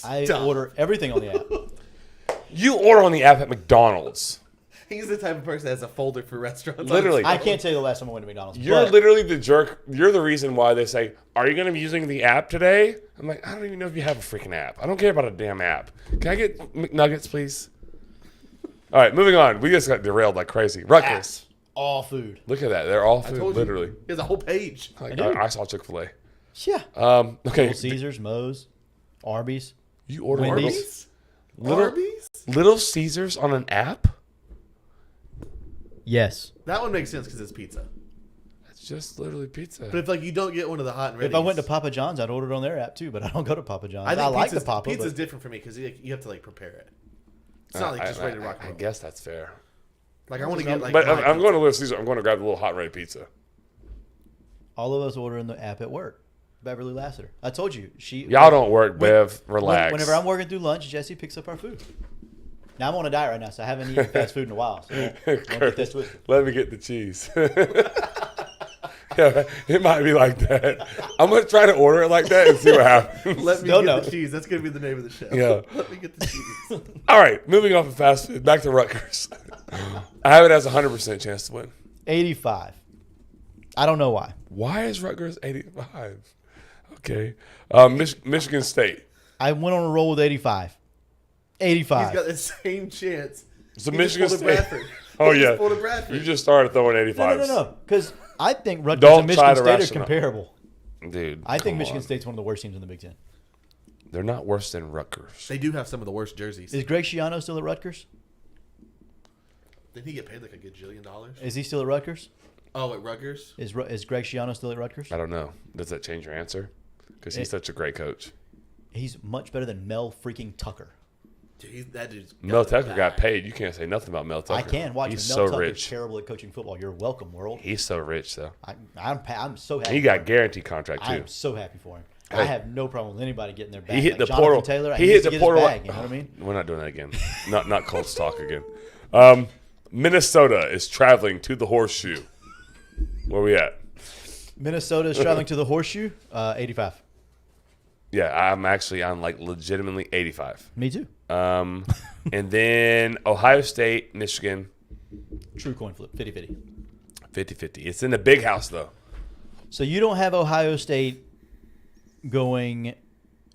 I Stop. order everything on the app. You order on the app at McDonald's. He's the type of person that has a folder for restaurants. on Literally. his I phone. can't tell you the last time I went to McDonald's. You're but literally the jerk. You're the reason why they say, "Are you going to be using the app today?" I'm like, I don't even know if you have a freaking app. I don't care about a damn app. Can I get McNuggets, please? All right, moving on. We just got derailed like crazy. Rutgers. apps, all food. Look at that. They're all I food, told literally. you. He has a whole page. Like, do. I saw Chick-fil-A. Yeah. Okay. Little Caesars, Moe's, Arby's. You order Wendy's. Arby's? Little Caesars on an app? Yes. That one makes sense because it's pizza. It's just literally pizza. But if you don't get one of the hot and ready, If I went to Papa John's, I'd order it on their app too, but I don't go to Papa John's. I I, think like the pizza's, Papa. pizza's But different for me because you have to prepare it. It's not just ready to rock and I roll. guess that's fair. I want to get But hot I'm going to pizza. Little Caesar. I'm going to grab the little hot ready pizza. all of us order in the app at work. Beverly Lassiter. I told you. Y'all don't work, Bev. Relax. Whenever I'm working through lunch, Jesse picks up our food. Now I'm on a diet right now, so I haven't eaten fast food in a while. So don't get this twisted. Let me get the cheese. Yeah, it might be like that. I'm going to try to order it like that and see what happens. Let me No, get no. the cheese. That's going to be the name of the show. Yeah. Let me get the cheese. All right, moving off of fast food, back to Rutgers. I have it as a 100% chance to win. 85. I don't know why. Why is Rutgers 85? Okay. Michigan State. I went on a roll with 85. 85. He's got the same chance. So He Michigan just pulled a State. Bradford. Oh, He yeah. just pulled a Bradford. You just started throwing 85s. No. Because I think Rutgers Don't and try Michigan to State are rationalize. comparable. Dude, I think come Michigan on. State's one of the worst teams in the Big Ten. They're not worse than Rutgers. They do have some of the worst jerseys. Is Greg Schiano still at Rutgers? Didn't he get paid like a gajillion dollars? Is he still at Rutgers? Oh, at Rutgers? Is Greg Schiano still at Rutgers? I don't know. Does that change your answer? Because he's such a great coach. He's much better than Mel freaking Tucker. Dude, that dude's Mel got Tucker the got bag. paid. You can't say nothing about Mel Tucker. I can watch He's him. so Mel Tucker's rich. terrible at coaching football. You're welcome, world. He's so rich, though. I'm so happy. He for got him. guaranteed contract too. I'm so happy for him. Hey. I have no problem with anybody getting their bag. He hit Like the Jonathan portal. Taylor, He needs hit to the get his portal. bag, you know what I mean? We're not doing that again. not Colts talk again. Minnesota is traveling to the Horseshoe. Where we at? Minnesota is traveling to the Horseshoe. 85. Yeah, I'm like legitimately 85. Me too. And then Ohio State, Michigan, True coin flip. 50-50. 50-50. It's in the big house though. So you don't have Ohio State going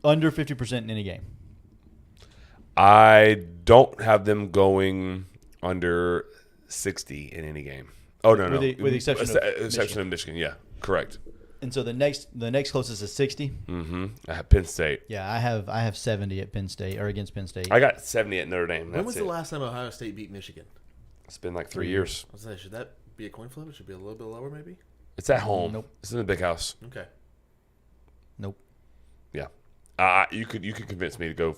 under 50% in any game. I don't have them going under 60 in any game. Oh no, With the exception of exception of Michigan. Yeah, correct. And so the next closest is 60. Mm-hmm. I have Penn State. Yeah, I have 70 at Penn State or against Penn State. I got 70 at Notre Dame. When That's was it. the last time Ohio State beat Michigan? It's been like 3 years. I was saying, should that be a coin flip? It should be a little bit lower, maybe. It's at home. Nope. It's in the big house. Okay. Nope. Yeah. You could convince me to go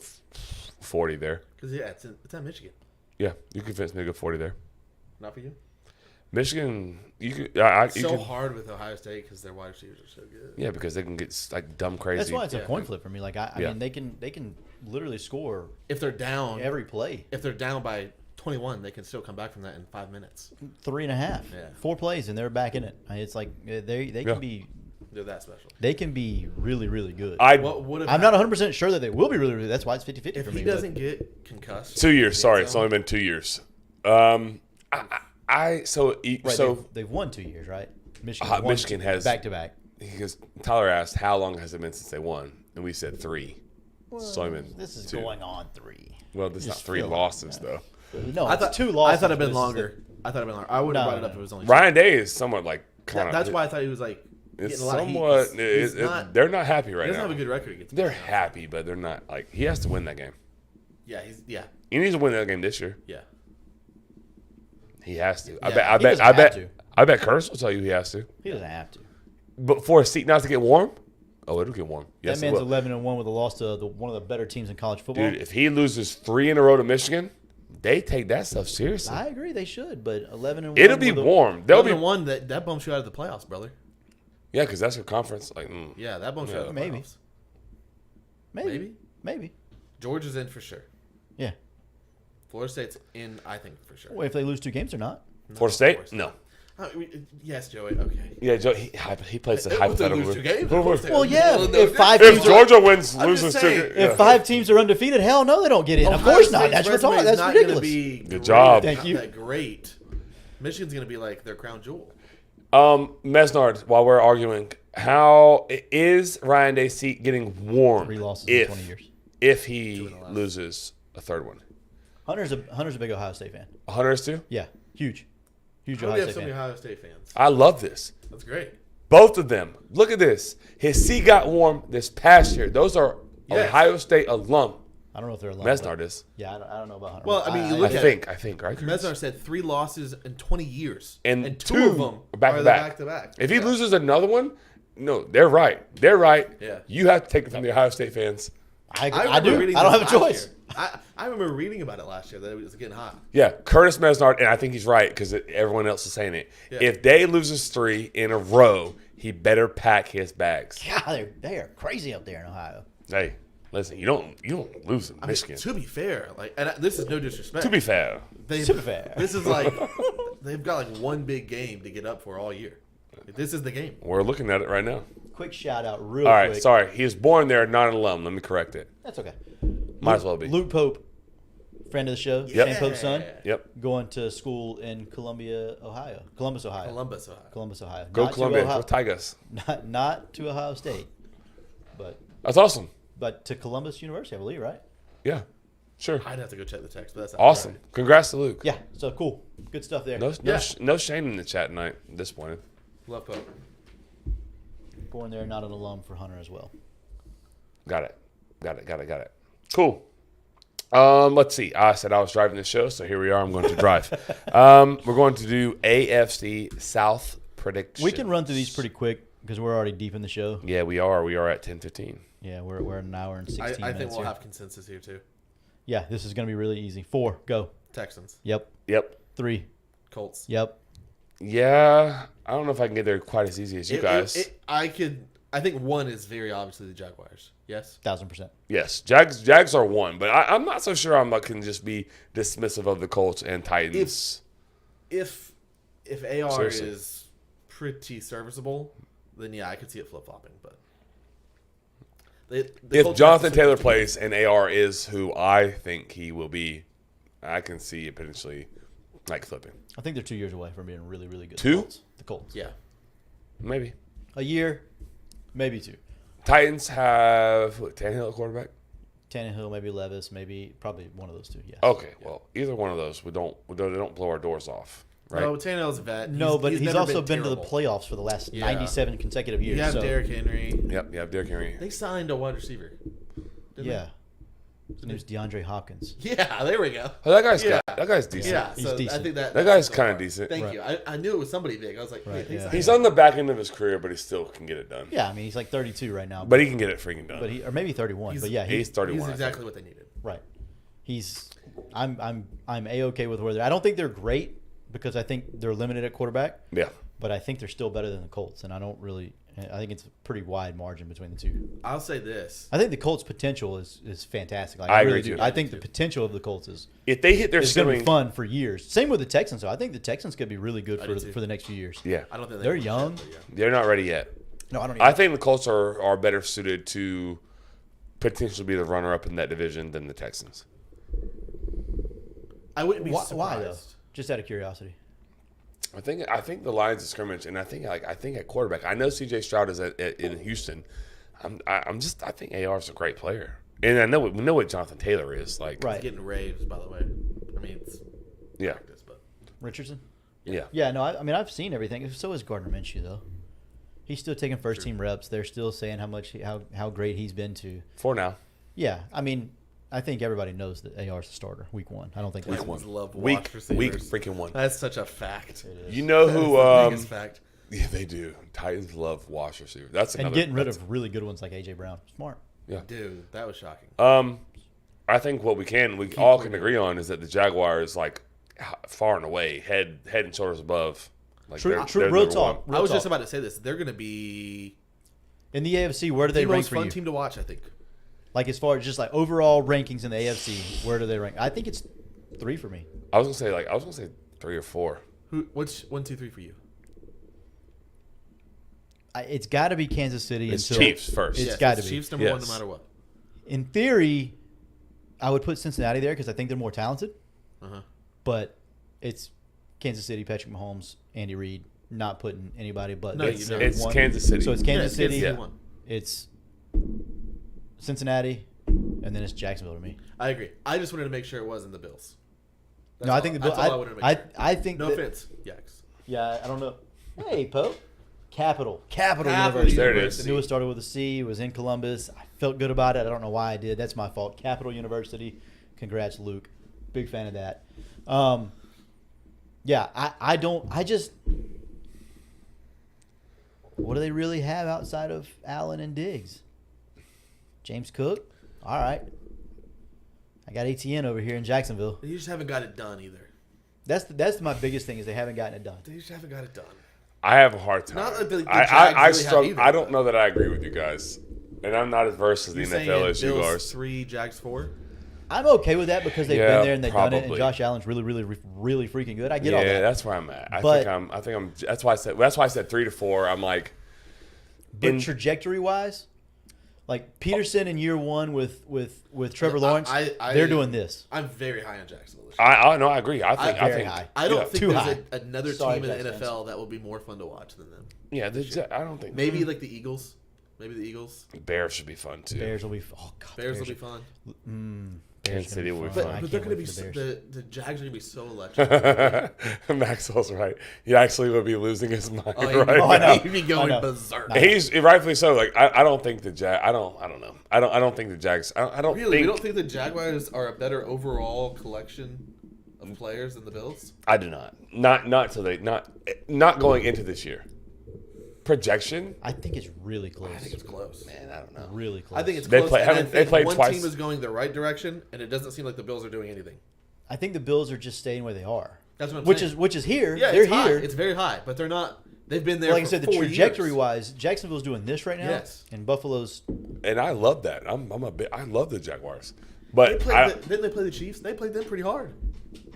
40 there. Because yeah, it's at Michigan. Yeah, you could convince me to go 40 there. Not for you. Michigan, you could. It's you so could, hard with Ohio State because their wide receivers are so good. Yeah, because they can get like dumb crazy. That's why it's a Yeah. coin flip for me. Like I Yeah. mean, they can literally score If they're down, every play. if they're down by 21, they can still come back from that in 5 minutes. 3.5, Yeah. 4 plays, and they're back in it. It's like they Yeah. can be They're that special. really really good. What would have I'm not 100% sure that they will be really, really. That's why it's 50-50 if for he me. but- doesn't get concussed? 2 years. in the Sorry, end it's zone? only been 2 years. Right, So they've won 2 years, right? Michigan has- back to back. because Tyler asked how long has it been since they won, and we said 3. It's only been This is 2. going on 3. Well, there's not Just 3 feel like losses that. though. No, I it's thought 2 losses. I thought it'd but been this is longer. I thought it'd been longer. I would have No, brought it up no. if it was only. Ryan Day is somewhat like kind of. That's why I thought he was like It's getting a lot of heat. somewhat. 'cause he's not, They're not happy he right doesn't now. have a good record against. They're Michigan. happy, but they're not like he has to win that game. Yeah, He needs to win that game this year. yeah. He has to. Yeah, I he bet. doesn't have to. I bet Curtis will tell you he has to. He doesn't have to. But for a seat not to get warm, oh, it'll get warm. Yes, That it man's will. 11-1 with a loss to one of the better teams in college football. Dude, if he loses 3 in a row to Michigan, they take that stuff seriously. I agree, they should, but 11-1. It'll be warm. They'll be One that bumps you out of the playoffs, brother. yeah, because that's your conference. Like, Yeah, that bumps you out of the Maybe. playoffs. Maybe. Georgia's in for sure. Yeah. Florida State's in, I think, for sure. Well, if they lose 2 games or not. Florida State? of course No. not. Yes, Joey. Okay. Yeah, Joe, he plays the If they hypothetical. lose 2 games, of course they Well, will. yeah. No, If 5 If teams are, Georgia wins, I'm loses just 2 saying, yeah. if 5 teams are undefeated, hell no, they don't get in. Of Ohio course not. State's That's resume is That's not ridiculous. Gonna be Good great. job. Thank Not you. that great. Michigan's going to be like their crown jewel. Mesnard, while we're arguing, how is Ryan Day's seat getting warm 3 losses in 20 years. if he 2 in the last. loses a third one? Hunter's a big Ohio State fan. Hunter is too? Yeah, huge How do we Ohio have State so many fan. Ohio State fans? I love this. That's great. Both of them. Look at this. His seat got warm this past year. Those are Yes. Ohio State alum. I don't know if they're allowed. Mesnard is. Yeah, I don't know about Hunter. Well, I mean, you I look at think, right? Mesnar said 3 losses in 20 years. And 2 of them are back are to the back. back-to-back. If he Yeah. loses another one, no, they're right. They're right. Yeah. You have to take it from the Ohio State fans. I remember do. reading I don't this have a last choice. year. I remember reading about it last year that it was getting hot. Yeah, Curtis Mesnard, and I think he's right because everyone else is saying it. Yeah. If Day loses 3 in a row, he better pack his bags. God, they are crazy up there in Ohio. Hey, listen, you don't lose in I mean, Michigan. to be fair, like, and this is no disrespect. To be fair, To be fair. This is like they've got like one big game to get up for all year. This is the game. we're looking at it right now. Quick shout out, real All right, quick. sorry. He was born there, not an alum. Let me correct it. That's okay. Might as well be. Luke Pope, friend of the show, Yep. Shane Pope's son, Yep. going to school in Columbus, Ohio. Columbus, Ohio. Go Not to Columbia. Ohio- Go Tigers. Not to Ohio State, but That's awesome. to Columbus University, I believe, right? Yeah. Sure. I'd have to go check the text, but that's Awesome. Congrats to Luke. Yeah. So cool. Good stuff there. No Shane in the chat tonight. Disappointed. Love Pope. Born there, not an alum for Hunter as well. Got it. Cool. Let's see. I said I was driving the show, so here we are. I'm going to drive. We're going to do AFC South predictions. We can run through these pretty quick because we're already deep in the show. Yeah, we are. We are at 10:15. Yeah, we're an hour and 16 I minutes think we'll here. have consensus here too. Yeah, this is going to be really easy. 4, go. Texans, Yep. Yep. 3, Colts. yep. Yeah. I don't know if I can get there quite as easy as you guys. I think 1 is very obviously the Jaguars. Yes. 1,000%. Yes, Jags are 1, but I'm not so sure I can just be dismissive of the Colts and Titans. If AR Seriously. is pretty serviceable, then yeah, I could see it flip flopping. But the If Colts Jonathan have to Taylor switch plays and AR is who I think he will be, I can see it potentially like flipping. I think they're 2 years away from being really, really good. 2? The Colts. Yeah. Maybe. A year, maybe 2. Titans have Tannehill at quarterback. Tannehill, maybe Levis, maybe probably one of those 2. Yes. Okay, well, either one of those they don't blow our doors off, right? No, Tannehill's a vet. No, but he's never also been to the terrible. playoffs for the last Yeah. 97 consecutive years. You have so, Derrick Henry. Yep, Derrick Henry. They signed a wide receiver. didn't yeah. His name's DeAndre Hopkins. they? Yeah, there we go. Oh, that guy's Yeah. that guy's decent. Yeah, He's so I decent. think that That guy's that's kind of so far. decent. Thank Right. you. I knew it was somebody big. I was like, Right, wait, yeah. He's on the back end of his career, but he still can get it done. Yeah, I mean, he's like 32 right now. But he can get it freaking done. but he or maybe 31. But yeah, he's 31. He's I think. exactly what they needed. right. He's I'm A-okay with where they're. I don't think they're great because I think they're limited at quarterback, Yeah. but I think they're still better than the Colts, and I think it's a pretty wide margin between the two. I'll say this. I think the Colts' potential is fantastic. Like, I really agree, do. too. I think the potential of the Colts is If they hit their going to be ceiling, fun for years. Same with the Texans. So I think the Texans could be really good I do, for too. the next few years. yeah, I don't think They're won young. yet, but yeah. they're not ready yet. No, I don't. I think the Colts are better suited to potentially be the runner-up in that division than the Texans. I wouldn't be Why surprised. though? Just out of curiosity. I think the lines of scrimmage, and I think at quarterback. I know C.J. Stroud is in Houston. I think AR is a great player, and we know what Jonathan Taylor is like. Right. He's getting raves, by the way. I mean, it's Yeah. practice, but Richardson. Yeah. Yeah, no, I mean I've seen everything. So is Gardner Minshew though. He's still taking first team reps. They're still saying how great he's been to. For now. Yeah, I mean I think everybody knows that AR's the starter week 1. I don't think that's Titans love Week watch receivers. freaking one. That's such a fact. You know That is who? the biggest fact. Yeah, they do. Titans love wash receivers. That's and another, getting rid that's- of really good ones like AJ Brown. Smart. Yeah. Dude, that was shocking. I think what we all can agree on is that the Jaguars like far and away head and shoulders above. Like True, they're real number talk. one. I was Real just talk. about to say this. They're going to be In the AFC, where do the they rank most for fun you? team to watch, I think. Like as far as just like overall rankings in the AFC, where do they rank? I think it's 3 for me. I was gonna say 3 or 4. What's 1, 2, 3 for you? It's got to be Kansas City. It's until Chiefs first. It's Yes, got to it's be. Chiefs number 1 Yes. no matter what. In theory, I would put Cincinnati there because I think they're more talented. Uh-huh. But it's Kansas City, Patrick Mahomes, Andy Reid. Not putting anybody but No, It's, you know. it's one. Kansas City. So it's Kansas Yeah, City. Yeah. won. It's Cincinnati, and then it's Jacksonville to me. I agree. I just wanted to make sure it wasn't the Bills. That's No, I all- think the that's Bills. all I wanted to make sure. I think No that, offense, Yaks. Yeah, I don't know. Hey, Pope. Capital Capital University. There it is. Knew it started with a C. Was in Columbus. I felt good about it. I don't know why I did. That's my fault. Capital University. Congrats, Luke. Big fan of that. Yeah, I don't. I just. What do they really have outside of Allen and Diggs? James Cook. All right. I got ATN over here in Jacksonville. You just haven't got it done either. That's my biggest thing is they haven't gotten it done. They just haven't got it done. I have a hard time. Not that the I Jags really have struggle. either, I don't but- know that I agree with you guys, and I'm not as versed as the You NFL as you Bills are. 3, Jags 4? I'm okay with that because they've Yeah, been there and they've done it, and probably. Josh Allen's really, really, really freaking good. I get all Yeah, that. that's where I'm at. I But- think I'm. That's why I said 3 to 4. I'm like, But in- trajectory wise, Like Peterson in year one with Trevor Lawrence, I- they're doing this. I'm very high on Jacksonville this year. No, I agree. I think Very high. I don't yeah. think Too there's high. another Sorry, team in the Jets NFL that will be more fun to watch than them. Yeah, I don't think Maybe like the Eagles. Maybe the Eagles. Bears should be fun too. Bears will be. Oh God, Bears will be fun. Bears Kansas are gonna City will be fun. fun. I But they're can't going to wait be for the Bears. the Jags are going to be so electric. Maxwell's right. He actually would be losing his mind Oh, right I know. now. He'd be going I know. berserk. He's rightfully so. Like I don't think the I don't know. I don't think the Jags. I don't Really, think. you don't think the Jaguars are a better overall collection of players than the Bills? I do not. Not till they not going into this year. Projection. I think it's really close. I think it's close. Man, I don't know. Really close. I think it's They close. play- and I haven't they think played one twice? team is going the right direction, and it doesn't seem like the Bills are doing anything. I think the Bills are just staying where they are. That's what I'm which saying. which is here. Yeah, they're it's high. here. It's very high, but they're not. They've been there. Like I for said, the 4 trajectory years. wise, Jacksonville's doing this right now. Yes. And Buffalo's. And I love that. I love the Jaguars. They But played didn't they play the Chiefs? They played them pretty hard.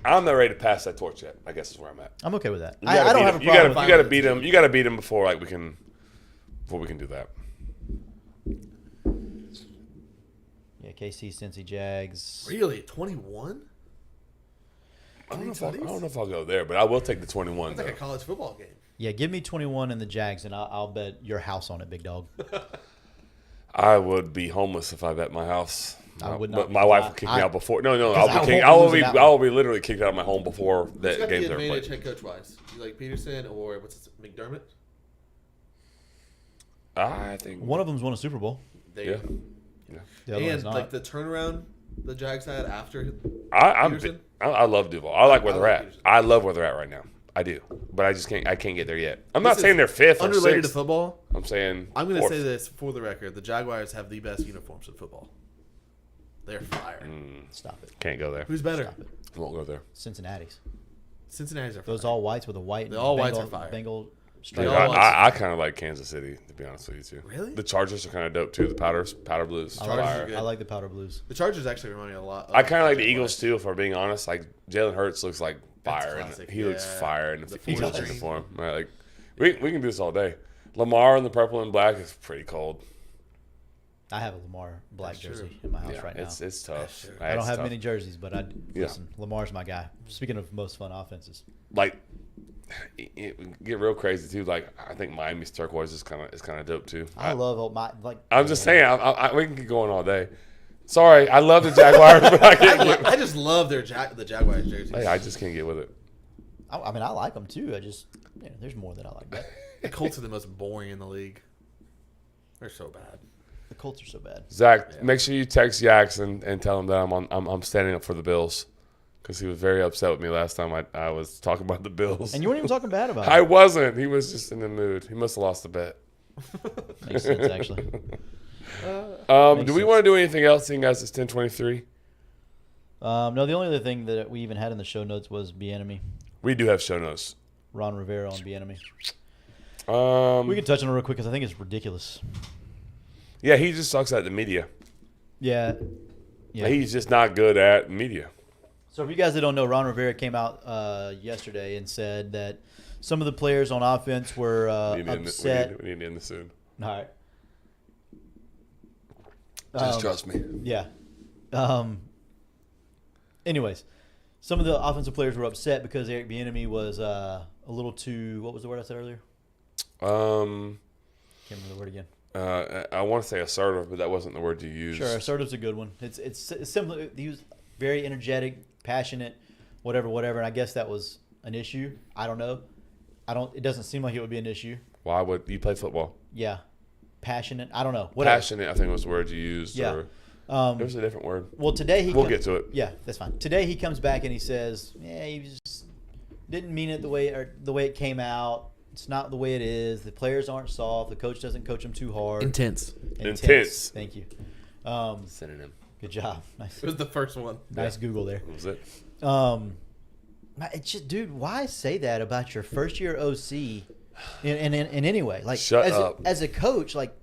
I'm not ready to pass that torch yet. I guess is where I'm at. I'm okay with that. You I gotta don't beat have a them. problem. You with gotta beat them. You gotta beat them before we can do that. Yeah, KC, Cincy, Jags. Really, 21? I don't know if I'll go there, but I will take the 21. It's like a though. college football game. Yeah, give me 21 in the Jags, and I'll bet your house on it, big dog. I would be homeless if I bet my house. I would not But be. my wife would kick me out before. No, Because I'll be I kicked. won't lose that I one. will be literally kicked out of my home before Who's that got game's the ever advantage played. head coach wise? You like Peterson or what's his, McDermott? I think One of them's won a Super Bowl. There Yeah. you go. Yeah. The other one's And not. like the turnaround the Jags had after. I Peterson? love Duval. I like where I they're like at. Peterson. I love where they're at right now. I do, but I just can't. I can't get there yet. I'm not This saying is they're fifth or Unrelated to sixth. football, I'm saying I'm going to fourth. say this for the record: the Jaguars have the best uniforms in football. They're fire. Stop it. Can't go there. Who's better? Stop it. Won't go there. Cincinnati's. Cincinnati's are fire. Those all whites with a white. The all whites Bengal, are fire. Bengal They stripe. all whites. I kind of like Kansas City, to be honest with you too. Really? The Chargers are kind of dope too. The powder blues, I Chargers like, are fire. good. I like the powder blues. The Chargers actually remind me a lot. I kind of like the Jaguars. Eagles too, if we're being honest. Like Jalen Hurts looks like That's fire, classic, and he looks yeah. fire in The the Eagles 40s. uniform. Right? Like we can do this all day. Lamar in the purple and black is pretty cold. I have a Lamar black That's jersey true. in my house Yeah, right now. it's tough. true. I don't It's have tough. many jerseys, but Yeah. listen, Lamar's my guy. Speaking of most fun offenses. Like it get real crazy too. Like I think Miami's turquoise is kind of dope too. I love my like. I'm just saying. We can keep going all day. Sorry, I love the Jaguars, but I can't get. I just love the Jaguars jerseys. Hey, I just can't get with it. I mean, I like them too. I just there's more that I like. But The Colts are the most boring in the league. They're so bad. the Colts are so bad. Zach, Yeah. make sure you text Yax and tell him that I'm standing up for the Bills, because he was very upset with me last time I was talking about the Bills. And you weren't even talking bad about I it. wasn't. He was just in the mood. He must have lost the bet. Makes sense actually. Do Makes we sense. want to do anything else, seeing as it's 10:23? No, the only other thing that we even had in the show notes was Bieniemy, We do have show notes. Ron Rivera on Bieniemy. Um, We can touch on it real quick because I think it's ridiculous. yeah, he just sucks at the media. Yeah. Yeah. He's just not good at media. So for you guys that don't know, Ron Rivera came out yesterday and said that some of the players on offense were We need to end upset. we need to end this soon. All right. Just trust me. Yeah. Anyways, some of the offensive players were upset because Eric Bieniemy was a little too. What was the word I said earlier? Um, Can't remember the word again. I want to say assertive, but that wasn't the word you used. Sure, assertive's a good one. It's simply he was very energetic, passionate, whatever, and I guess that was an issue. I don't know. It doesn't seem like it would be an issue. Why would you play football? Yeah, passionate. I don't know. Whatever. Passionate, I think was the word you used. Yeah. Or there was a different word. Well, today he. We'll get to it. Yeah, that's fine. Today he comes back and he says, "Yeah, he just didn't mean it the way it came out. It's not the way it is. The players aren't soft. The coach doesn't coach them too hard. Intense. Intense. Thank you. Synonym. Good job. Nice. It was the first one. Nice Google there. What was it? It's just, dude, why say that about your first year OC in any way? Like, Shut up. As a coach, like,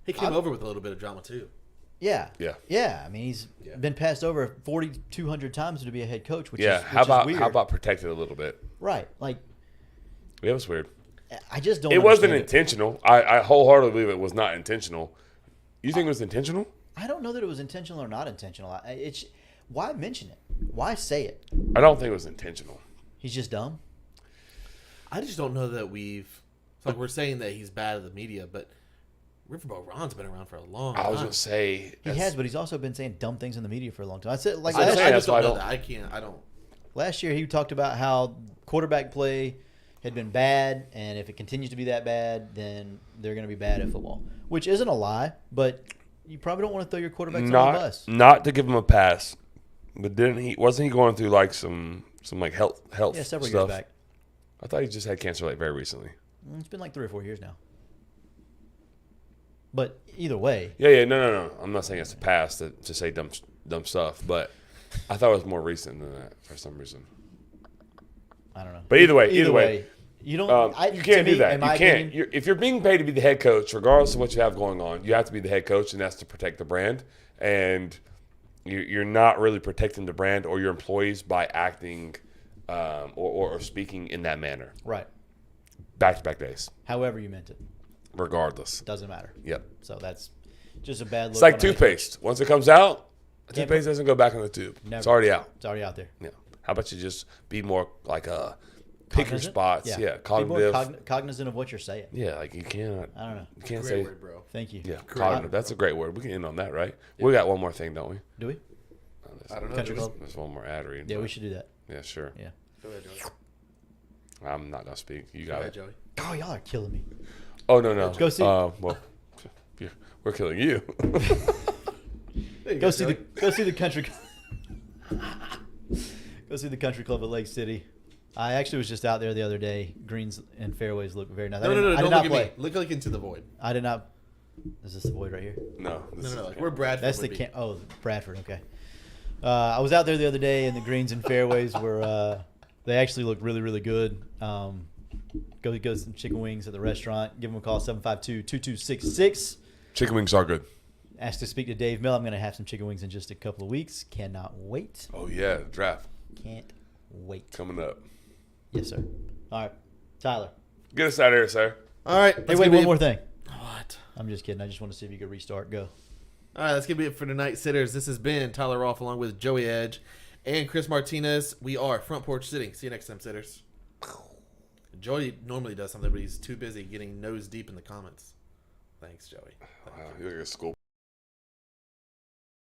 He came over with a little bit of drama too. yeah. Yeah. I mean, he's been passed over 4,200 times to be a head coach, which Yeah. is How weird. about protect it a little bit? Right. Like, Yeah, it was weird. I just don't It wasn't understand intentional. I wholeheartedly believe it was not intentional. You think it was intentional? I don't know that it was intentional or not intentional. It's why mention it? Why say it? I don't think it was intentional. He's just dumb. I just don't know that we've. It's like we're saying that he's bad at the media, but Riverboat Ron's been around for a long time. I was gonna say He has, but he's also been saying dumb things in the media for a long time. I said like I last, saying I that's just why I don't know don't- that. I can't. I don't. last year he talked about how quarterback play had been bad, and if it continues to be that bad, then they're going to be bad at football, which isn't a lie, but you probably don't want to throw your quarterbacks on the bus. Not to give him a pass, but wasn't he going through like some like health Yeah, several stuff? years back. I thought he just had cancer like very recently. It's been like 3 or 4 years now. But either way, Yeah, no. I'm not saying it's a pass to say dumb stuff, but I thought it was more recent than that for some reason. I don't know. But either way, you don't. you to can't me, do that. in You my can't. opinion, If you're being paid to be the head coach, regardless of what you have going on, you have to be the head coach, and that's to protect the brand. And you're not really protecting the brand or your employees by acting or speaking in that manner. right. Back-to-back days, However you meant it, regardless. doesn't matter. Yep. So that's just a bad look. It's like on a head coach. toothpaste. Once it comes out, the Can't toothpaste doesn't go back in the tube. Never. It's already out. It's already out there. Yeah. How about you just be more like pick your Cognizant? spots? Yeah. Be more Cognitive. cognizant of what you're saying. Yeah. Like you can't. I don't know. You can't Great say. word, bro. Thank you. Yeah. Cognitive. That's a great word. We can end on that, right? Yeah. We got one more thing, don't we? Do we? I don't know. Country There's- club? There's one more ad read. Yeah, but- we should do that. Yeah, sure. Yeah. Go ahead, Joey. I'm not gonna speak. You Go got ahead, it. Joey. Oh, y'all are killing me. Oh no. Go see- Well, we're killing you. There you Go see Joey. the country. Go see the country club at Lake City. I actually was just out there the other day. Greens and fairways look very nice. No, I don't did look not at play. me. Look like into the void. I did not. Is this the void right here? No. No. Like, we're Bradford. That's would the be. Oh, Bradford. Okay. I was out there the other day, and the greens and fairways were. They actually look really, really good. Go get some chicken wings at the restaurant. Give them a call 752-2266. Chicken wings are good. Ask to speak to Dave Mill. I'm going to have some chicken wings in just a couple of weeks. Cannot wait. Oh yeah, draft Can't wait. coming up. Yes, sir. All right, Tyler. Get us out of here, sir. All right. Hey, That's wait, gonna one be more it. thing. What? I'm just kidding. I just want to see if you could restart. Go. All right, that's going to be it for tonight, sitters. This has been Tyler Rolfe along with Joey Edge and Chris Martinez. We are Front Porch Sitting. See you next time, sitters. Joey normally does something, but he's too busy getting nose deep in the comments. Thanks, Joey. Wow, you're like a school.